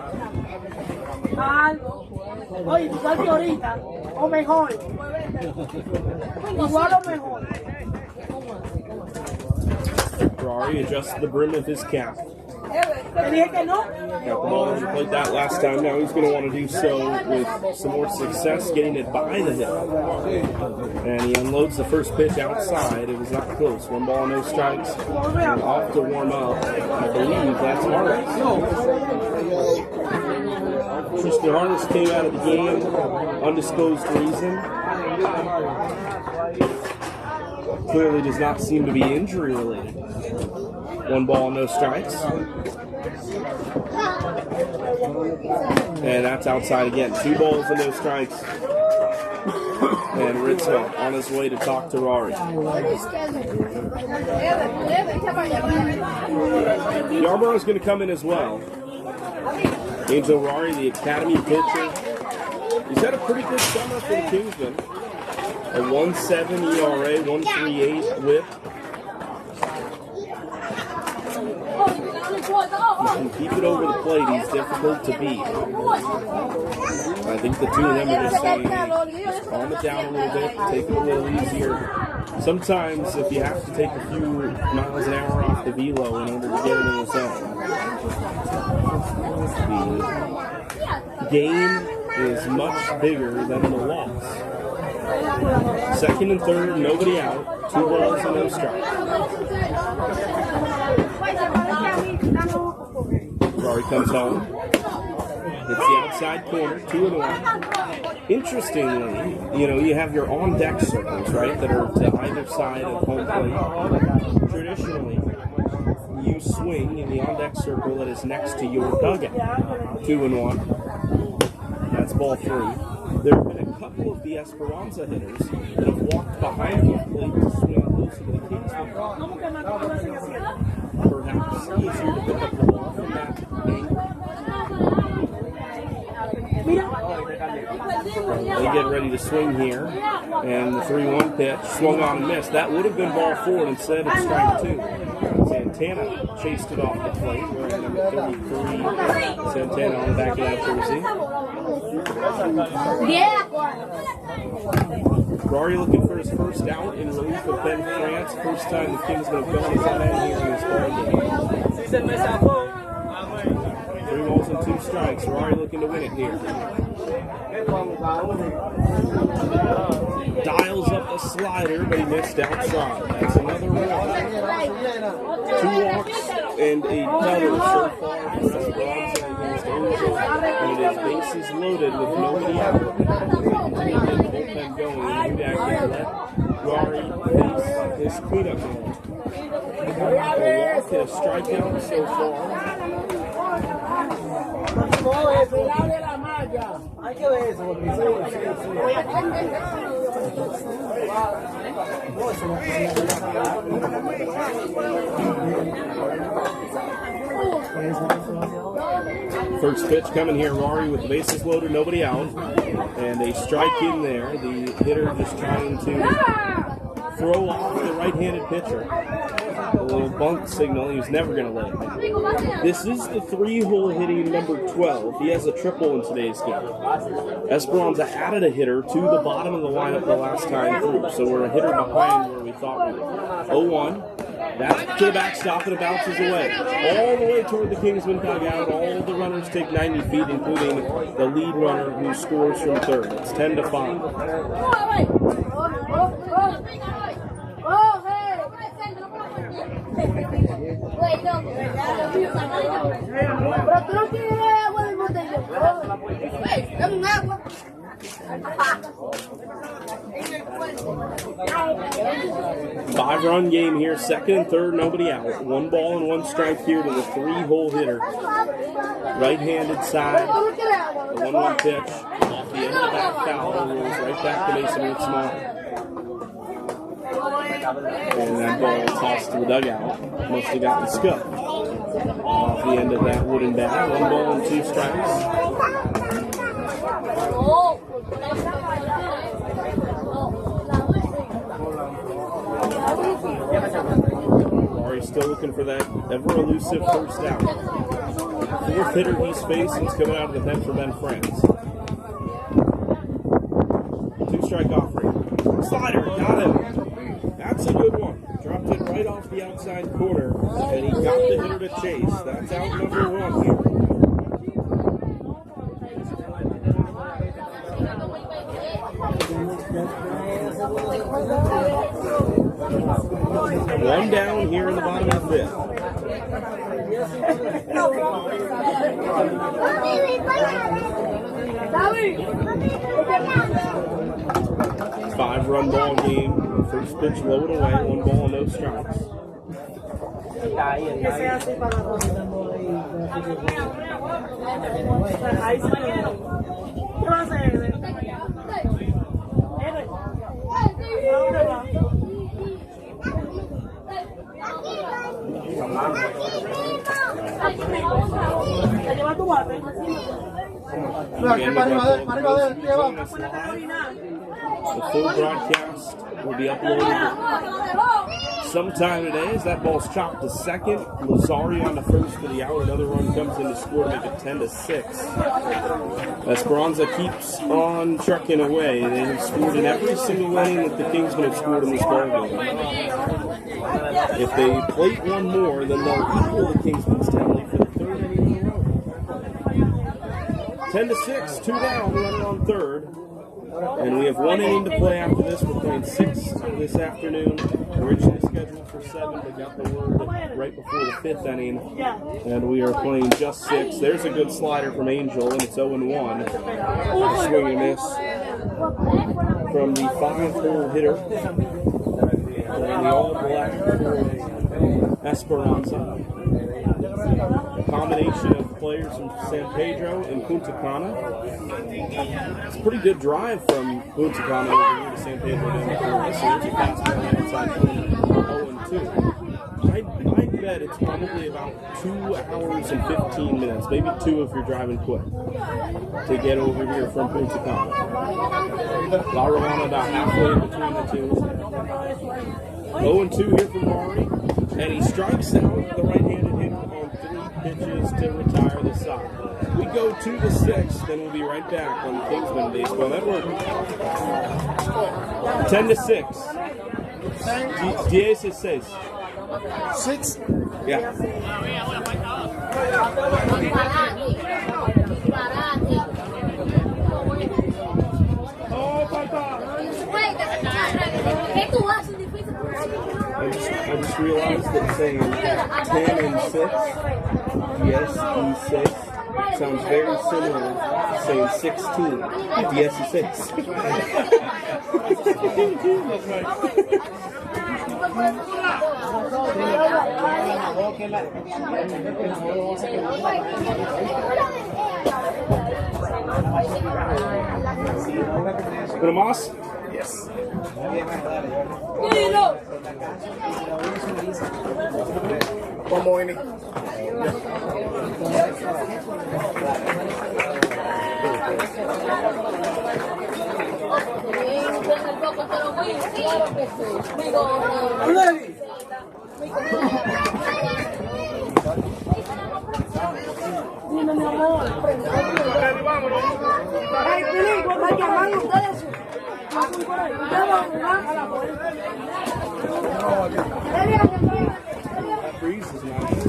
Oye, igual que ahorita, o mejor. Igual o mejor. Rory adjusts the brim of his cap. Te dije que no. Got the ball. He played that last time. Now he's going to want to do so with some more success, getting it by the hip. And he unloads the first pitch outside. It was not close. 1 ball, no strikes. And off to warm up. I believe that's Harris. Tristan Harris came out of the game, undisclosed reason. Clearly does not seem to be injury related. 1 ball, no strikes. And that's outside again. 2 balls and no strikes. And Ritzel on his way to talk to Rory. Yarborough's going to come in as well. Angel Rory, the academy pitcher. He's had a pretty good summer for the Kingsmen. A 1.7 ERA, 1.38 whip. He can keep it over the plate. He's difficult to beat. I think the two of them are just saying, just calm it down a little bit, take it a little easier. Sometimes if you have to take a few miles an hour off the velo in order to get it in the zone. The gain is much bigger than the loss. Second and third, nobody out. 2 balls and no strikes. Rory comes home. It's the outside corner, 2-1. Interestingly, you have your on-deck circles, right, that are to either side of home plate. Traditionally, you swing in the on-deck circle that is next to your dugout. 2-1. That's ball 3. There have been a couple of the Esperanza hitters that have walked behind home plate to swing closer to the Kingsmen. Perhaps easier to pick up the ball from that angle. They get ready to swing here, and the 3-1 pitch swung on and missed. That would have been ball 4 instead of strike 2. Santana chased it off the plate, wearing number 33. Santana on the back of that jersey. Rory looking for his first out in relief of Ben France. First time the Kingsmen have gone that end here in this ball game. 3 balls and 2 strikes. Rory looking to win it here. Dials up a slider, but he missed outside. That's another walk. 2 walks and a double so far for Esperanza against Angel. And it is bases loaded with nobody out. Continue to get the bullpen going. And Hudak can let Rory face his cleanup man. A walk and a strikeout so far. First pitch coming here, Rory with the bases loaded, nobody out, and a strike in there. The hitter just trying to throw off the right-handed pitcher. A little bunt signal. He was never going to lay it. This is the 3-hole hitting number 12. He has a triple in today's game. Esperanza added a hitter to the bottom of the lineup the last time through, so we're a hitter behind where we thought we were. 0-1. That's to the backstop and it bounces away. All the way toward the Kingsmen dugout. All the runners take 90 feet, including the lead runner who scores from third. It's 10-5. Pero tú no quieres agua del botellón. Dame un agua. 5-run game here, second and third, nobody out. 1 ball and 1 strike here to the 3-hole hitter. Right-handed side, the 1-1 pitch. Off the end of the back foul, rolls right back to Mason Woodsmall. And that ball tossed to the dugout. Must have gotten scuffed. Off the end of that wooden bat, 1 ball and 2 strikes. Mari's still looking for that ever-elusive first out. 4th hitter he's faced since coming out of the bench for Ben France. 2-strike offering. Slider, got him. That's a good one. Dropped it right off the outside corner, and he got the hitter to chase. That's out number 1 here. One down here in the bottom of the 5th. 5-run ball game. First pitch low and away. 1 ball and no strikes. The full broadcast will be uploaded sometime today as that ball's chopped to second. Lazari on the first for the out. Another run comes in to score to make it 10-6. Esperanza keeps on trucking away. They have scored in every single inning that the Kingsmen have scored in this ballgame. If they plate one more, then they'll equal the Kingsmen's tally for the 3rd inning in a row. 10-6, 2 down, runner on third. And we have 1 inning to play after this. We're playing 6 this afternoon. Originally scheduled for 7, but got the word right before the 5th inning. And we are playing just 6. There's a good slider from Angel, and it's 0-1. Swing and miss from the 5-hole hitter. And the all-black Esperanza. A combination of players from San Pedro and Punta Cana. It's a pretty good drive from Punta Cana over here to San Pedro de Macoris. So there's a fastball outside corner, 0-2. I'd bet it's probably about 2 hours and 15 minutes, maybe 2 if you're driving quick, to get over here from Punta Cana. La Romana about halfway between the two. 0-2 here for Mari, and he strikes out the right-handed hitter on 3 pitches to retire the side. We go to the 6th, then we'll be right back on the Kingsmen Baseball Network. 10-6. 16. 6? Yeah. I just realized that saying 10 and 6, yes, E6, sounds very similar to saying 16, yes, E6. Pero más? Yes. One more inning. Dime, mi amor. Ay, Felipe, ¿cuál que van ustedes? Ustedes van a jugar a la puerta. That breeze is nice.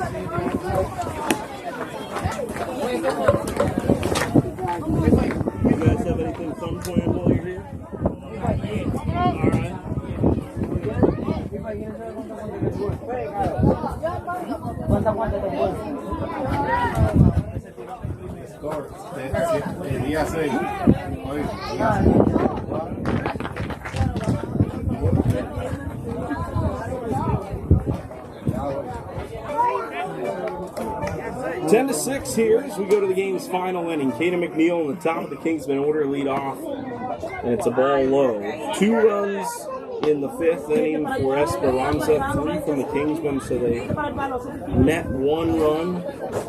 You guys have anything fun planned while you're here? All right. El día 6. Hoy, 10-6 here as we go to the game's final inning. Caden McNeil on the top of the Kingsmen order lead off, and it's a ball low. 2 runs in the 5th inning for Esperanza, 3 from the Kingsmen, so they net 1 run,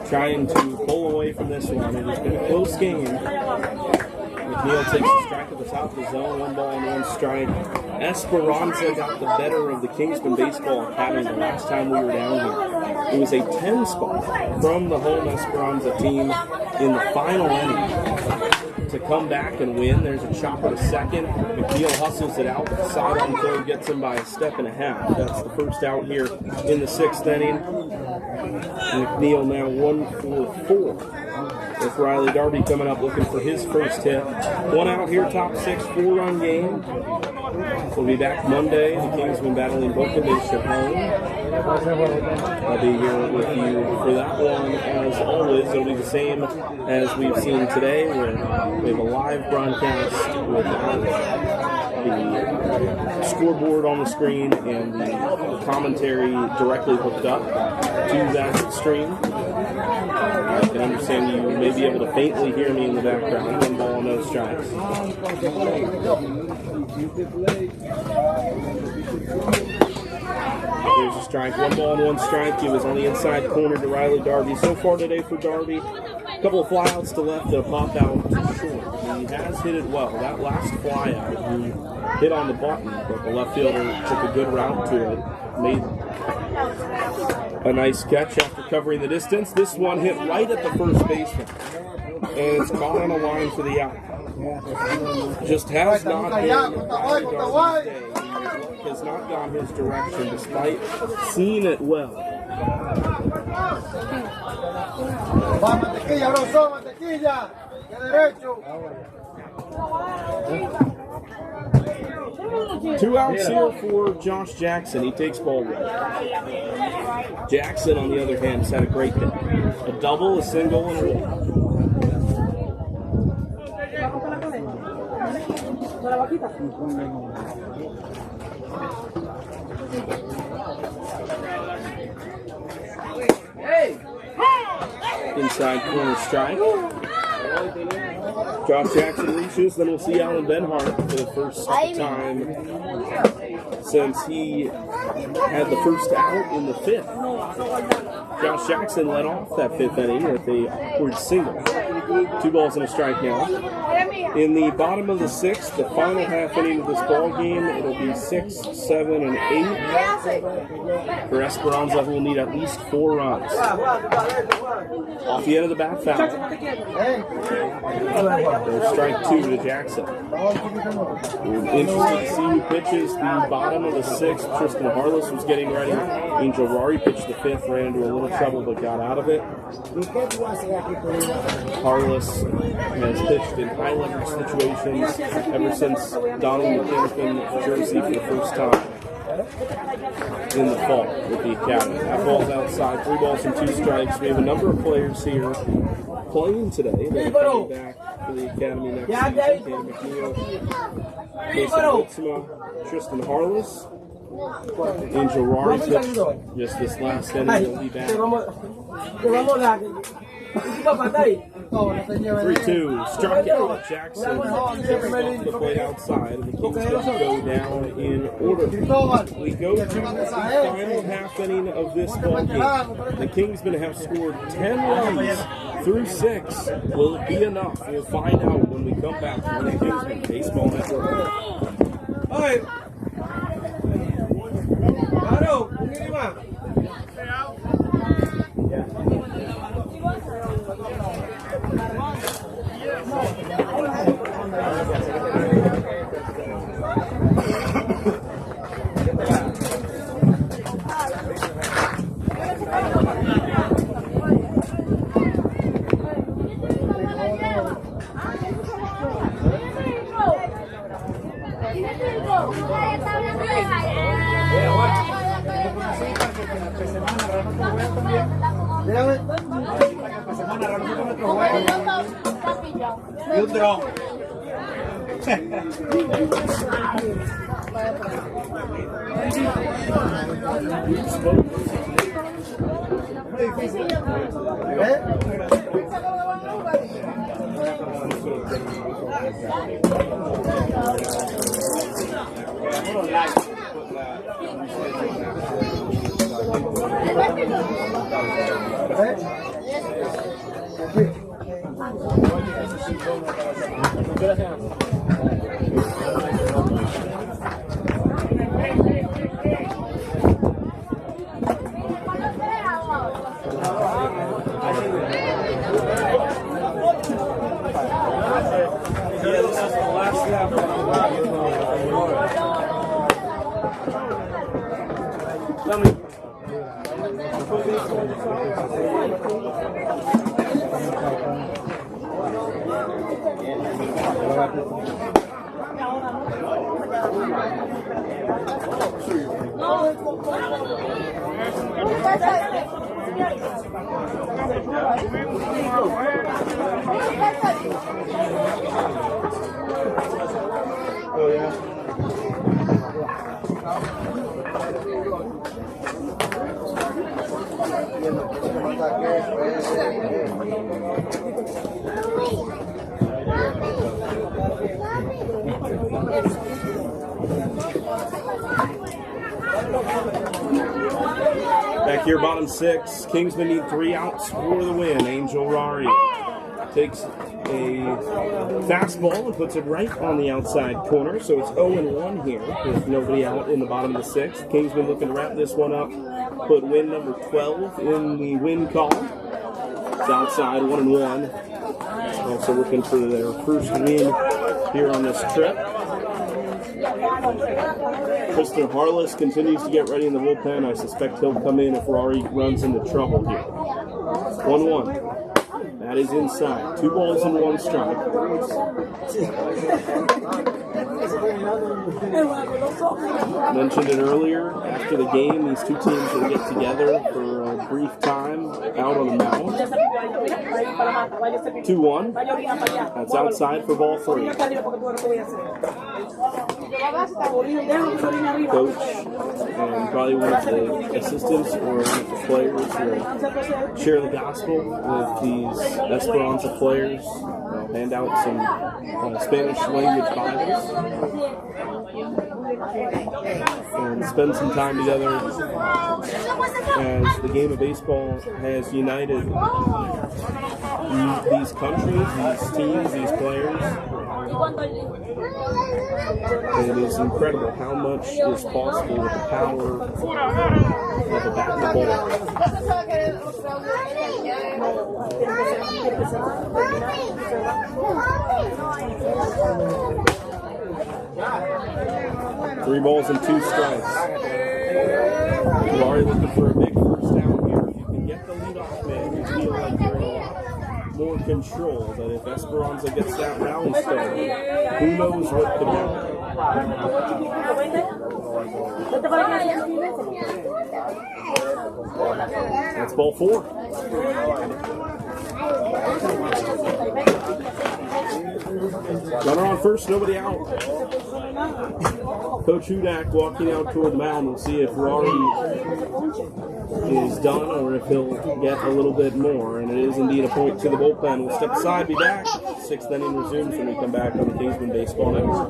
trying to pull away from this one. It has been a close game. McNeil takes a strike at the top of the zone, 1 ball and 1 strike. Esperanza got the better of the Kingsman Baseball Academy the last time we were down here. It was a 10 spot from the home Esperanza team in the final inning to come back and win. There's a chop at a second. McNeil hustles it out. The sideline throw gets him by a step and a half. That's the first out here in the 6th inning. McNeil now 1 for 4. With Riley Darby coming up looking for his first hit. 1 out here, top 6, 4-run game. We'll be back Monday. The Kingsmen battling Boca de Chapon. I'll be here with you for that one. As always, it'll be the same as we've seen today, where we have a live broadcast with the scoreboard on the screen and the commentary directly hooked up to that stream. I can understand you may be able to faintly hear me in the background. 1 ball, no strikes. There's a strike, 1 ball and 1 strike. He was on the inside corner to Riley Darby. So far today for Darby, a couple of flyouts to left and a pop out to short. He has hit it well. That last flyout, he hit on the button, but the left fielder took a good route to it. Made a nice catch after covering the distance. This one hit right at the first baseman, and it's caught on a line for the out. Just has not been Riley Darby's day. Has not gone his direction despite seeing it well. Mantequilla, bro, mantequilla. De derecho. 2 outs here for Josh Jackson. He takes ball 1. Jackson, on the other hand, has had a great day. A double, a single, and a walk. Inside corner strike. Josh Jackson reaches, then we'll see Alan Benhart for the first time since he had the first out in the 5th. Josh Jackson led off that 5th inning with a awkward single. 2 balls and a strike now. In the bottom of the 6th, the final half inning of this ball game, it'll be 6, 7, and 8 for Esperanza, who will need at least 4 runs. Off the end of the bat foul. There's strike 2 to Jackson. We're interested to see who pitches the bottom of the 6th. Tristan Harless was getting ready. Angel Rari pitched the 5th, ran into a little trouble but got out of it. Harless has pitched in high leverage situations ever since donning the Kingsman jersey for the first time in the fall with the Academy. That ball's outside, 3 balls and 2 strikes. We have a number of players here playing today. They're coming back for the Academy next season. Caden McNeil, Jason Wiltsma, Tristan Harless, Angel Rari pitched just this last inning. He'll be back. 3-2, struck out Jackson off the plate outside, and the Kingsmen go down in order. We go to the final half inning of this ball game. The Kingsmen have scored 10 runs through 6. Will it be enough? We'll find out when we come back on the Kingsmen Baseball Network. Claro, Dígame. Y un dron. Oh, yeah. Back here, bottom six. Kingsmen need 3 outs for the win. Angel Rari takes a fastball and puts it right on the outside corner. So it's 0-1 here with nobody out in the bottom of the sixth. Kingsmen looking to wrap this one up. Put win number 12 in the win column. It's outside 1-1. Also looking for their first win here on this trip. Tristan Harless continues to get ready in the bullpen. I suspect he'll come in if Rari runs into trouble here. 1-1. That is inside. 2 balls and 1 strike. Mentioned it earlier. After the game, these two teams will get together for a brief time out on the mound. 2-1. That's outside for ball 3. Coach and probably one of the assistants or one of the players will share the gospel with these Esperanza players. They'll hand out some Spanish language Bibles and spend some time together as the game of baseball has united these countries, these teams, these players. And it is incredible how much is possible with the power of a bat and a ball. 3 balls and 2 strikes. Rari looking for a big first down here. If you can get the leadoff man, you feel like you're in a lot more control. But if Esperanza gets that rally started, who knows what could happen. That's ball 4. Runner on first, nobody out. Coach Hudak walking out toward the mound. We'll see if Rari is done or if he'll get a little bit more. And it is indeed a point to the bullpen. We'll step aside, be back. 6th inning resumes when we come back on the Kingsmen Baseball Network.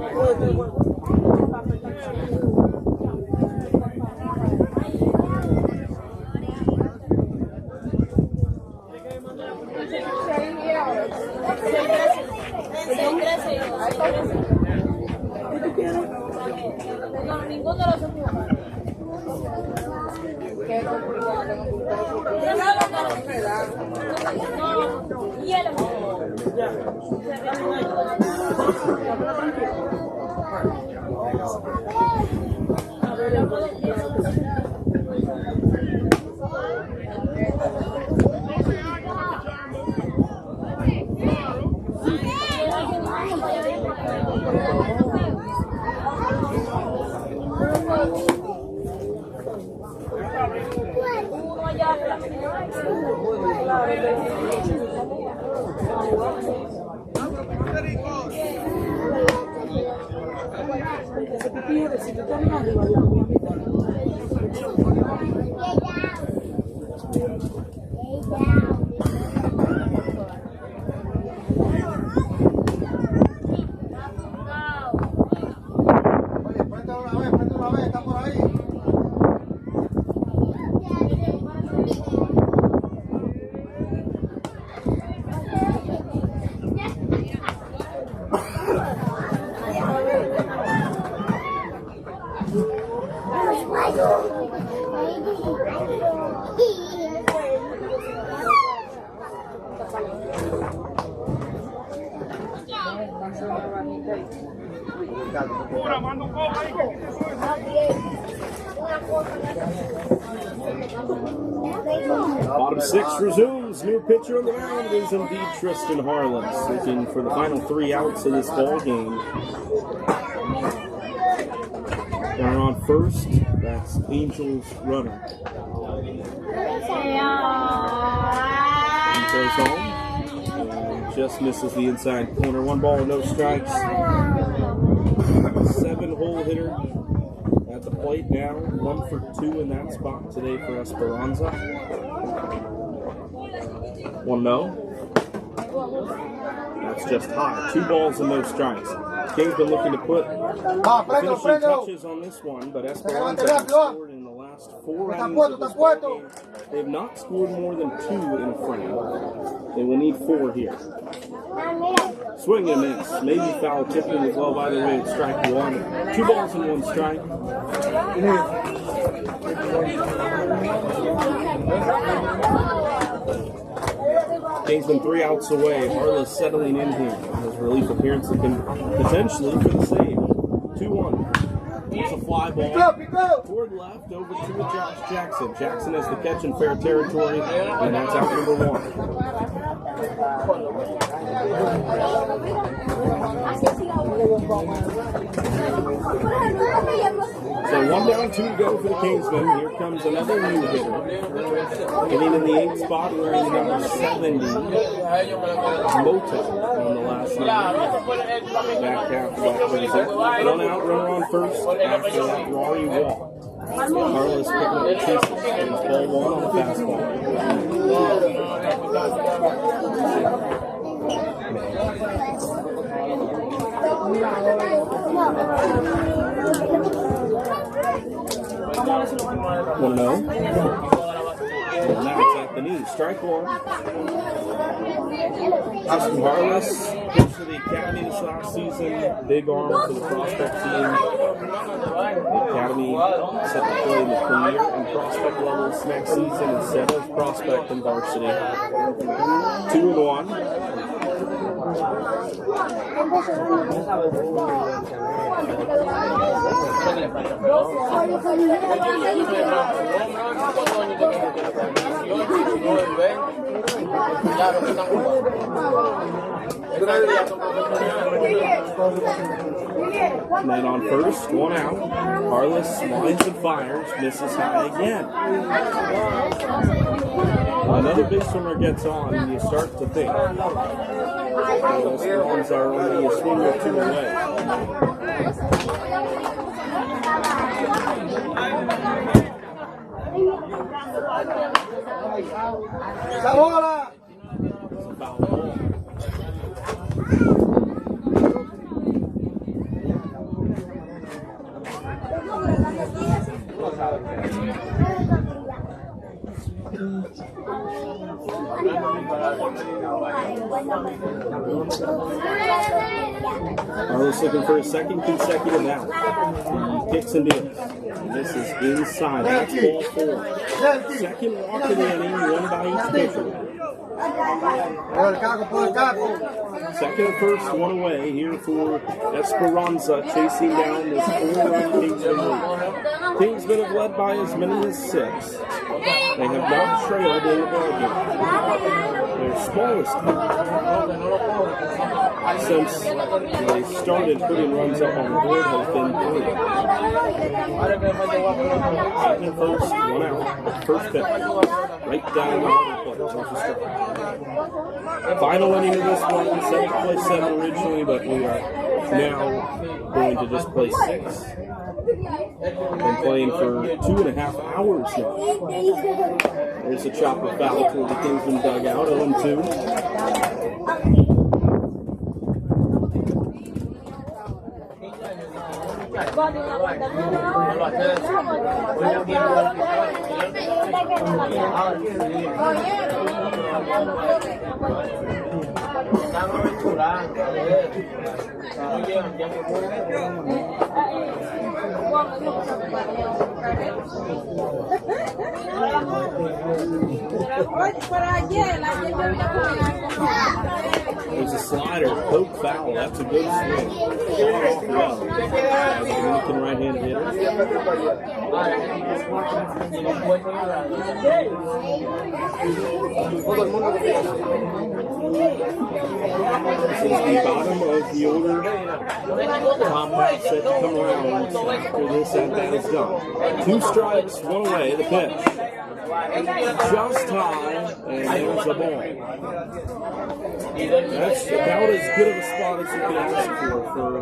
Bottom six resumes. New pitcher on the mound is indeed Tristan Harless, looking for the final 3 outs of this ball game. Runner on first. That's Angels runner. He goes home and just misses the inside corner. 1 ball, no strikes. 7-hole hitter at the plate now. 1 for 2 in that spot today for Esperanza. 1-0. That's just high. 2 balls and no strikes. Kingsmen looking to put finishing touches on this one, but Esperanza has scored in the last 4 innings of this ball game. They have not scored more than 2 in a frame. They will need 4 here. Swing and miss. Maybe foul, tipping the glove. Either way, it's strike 1. 2 balls and 1 strike. Kingsman 3 outs away. Harless settling in here. His relief appearance looking potentially for the save. 2-1. It's a fly ball toward left over to Josh Jackson. Jackson has the catch in fair territory, and that's out number 1. So 1 down, 2 to go for the Kingsmen. Here comes another new hitter. Hitting in the 8th spot, wearing number 70. Mota on the last night. Back half of that visit. 1 out, runner on first. After that, Rory walk. Harless picking up the chases. And ball 1 on the fastball. One no. And now it's at the knee. Strike 1. Tristan Harless pitched for the Academy this last season. Big arm for the prospect team. The Academy set to play in the premier and prospect levels next season instead of prospect and varsity. 2-1. Man on first, 1 out. Harless lines and fires, misses high again. Another base runner gets on, and you start to think those runs are only a swing or 2 away. Harless looking for his 2nd consecutive out. He kicks and deals. And this is inside. That's ball 4. 2nd walk of the inning, 1 by each pitcher. 2nd and first, 1 away here for Esperanza, chasing down this 4-run Kingsmen lead. Kingsmen have led by as many as 6. They have not trailed in the ballgame. Their smallest lead since they started putting runs up on the board has been 3. Taking first, 1 out. First pitch. Right down the middle plate. Off the strike. Final inning of this one. We set to play 7 originally, but we are now going to just play 6. Been playing for 2.5 hours now. There's a chopper foul toward the Kingsmen dugout, 0-2. There's a slider, poke foul. That's a good swing. Off well. Dominican right-handed hitter. This is the bottom of the order. Top half set to come around after this at-bat is done. 2 strikes, 1 away, the pitch. Just high, and there's a ball. That's about as good of a spot as you could ask for a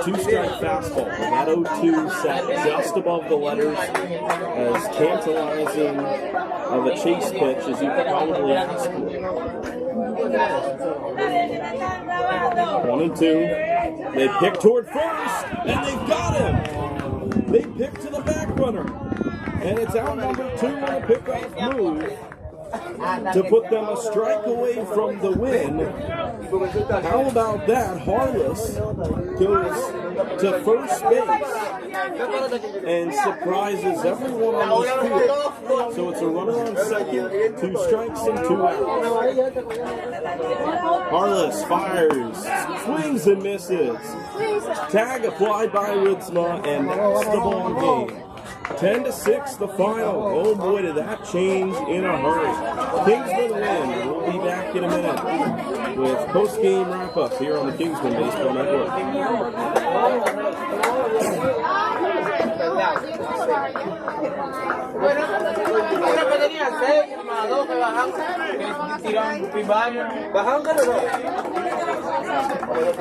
2-strike fastball. That 0-2 set just above the letters, as tantalizing of a chase pitch as you could probably ask for. 1-2. They pick toward first, and they've got him. They pick to the back runner. And it's out number 2 on a pickoff move to put them a strike away from the win. How about that? Harless goes to first base and surprises everyone on this field. So it's a runner on second, 2 strikes and 2 outs. Harless fires, swings and misses. Tag applied by Ritzma, and that's the ball game. 10-6 the final. Oh boy, did that change in a hurry. Kingsmen win. We'll be back in a minute with post-game wrap-up here on the Kingsmen Baseball Network. Bajan ganador.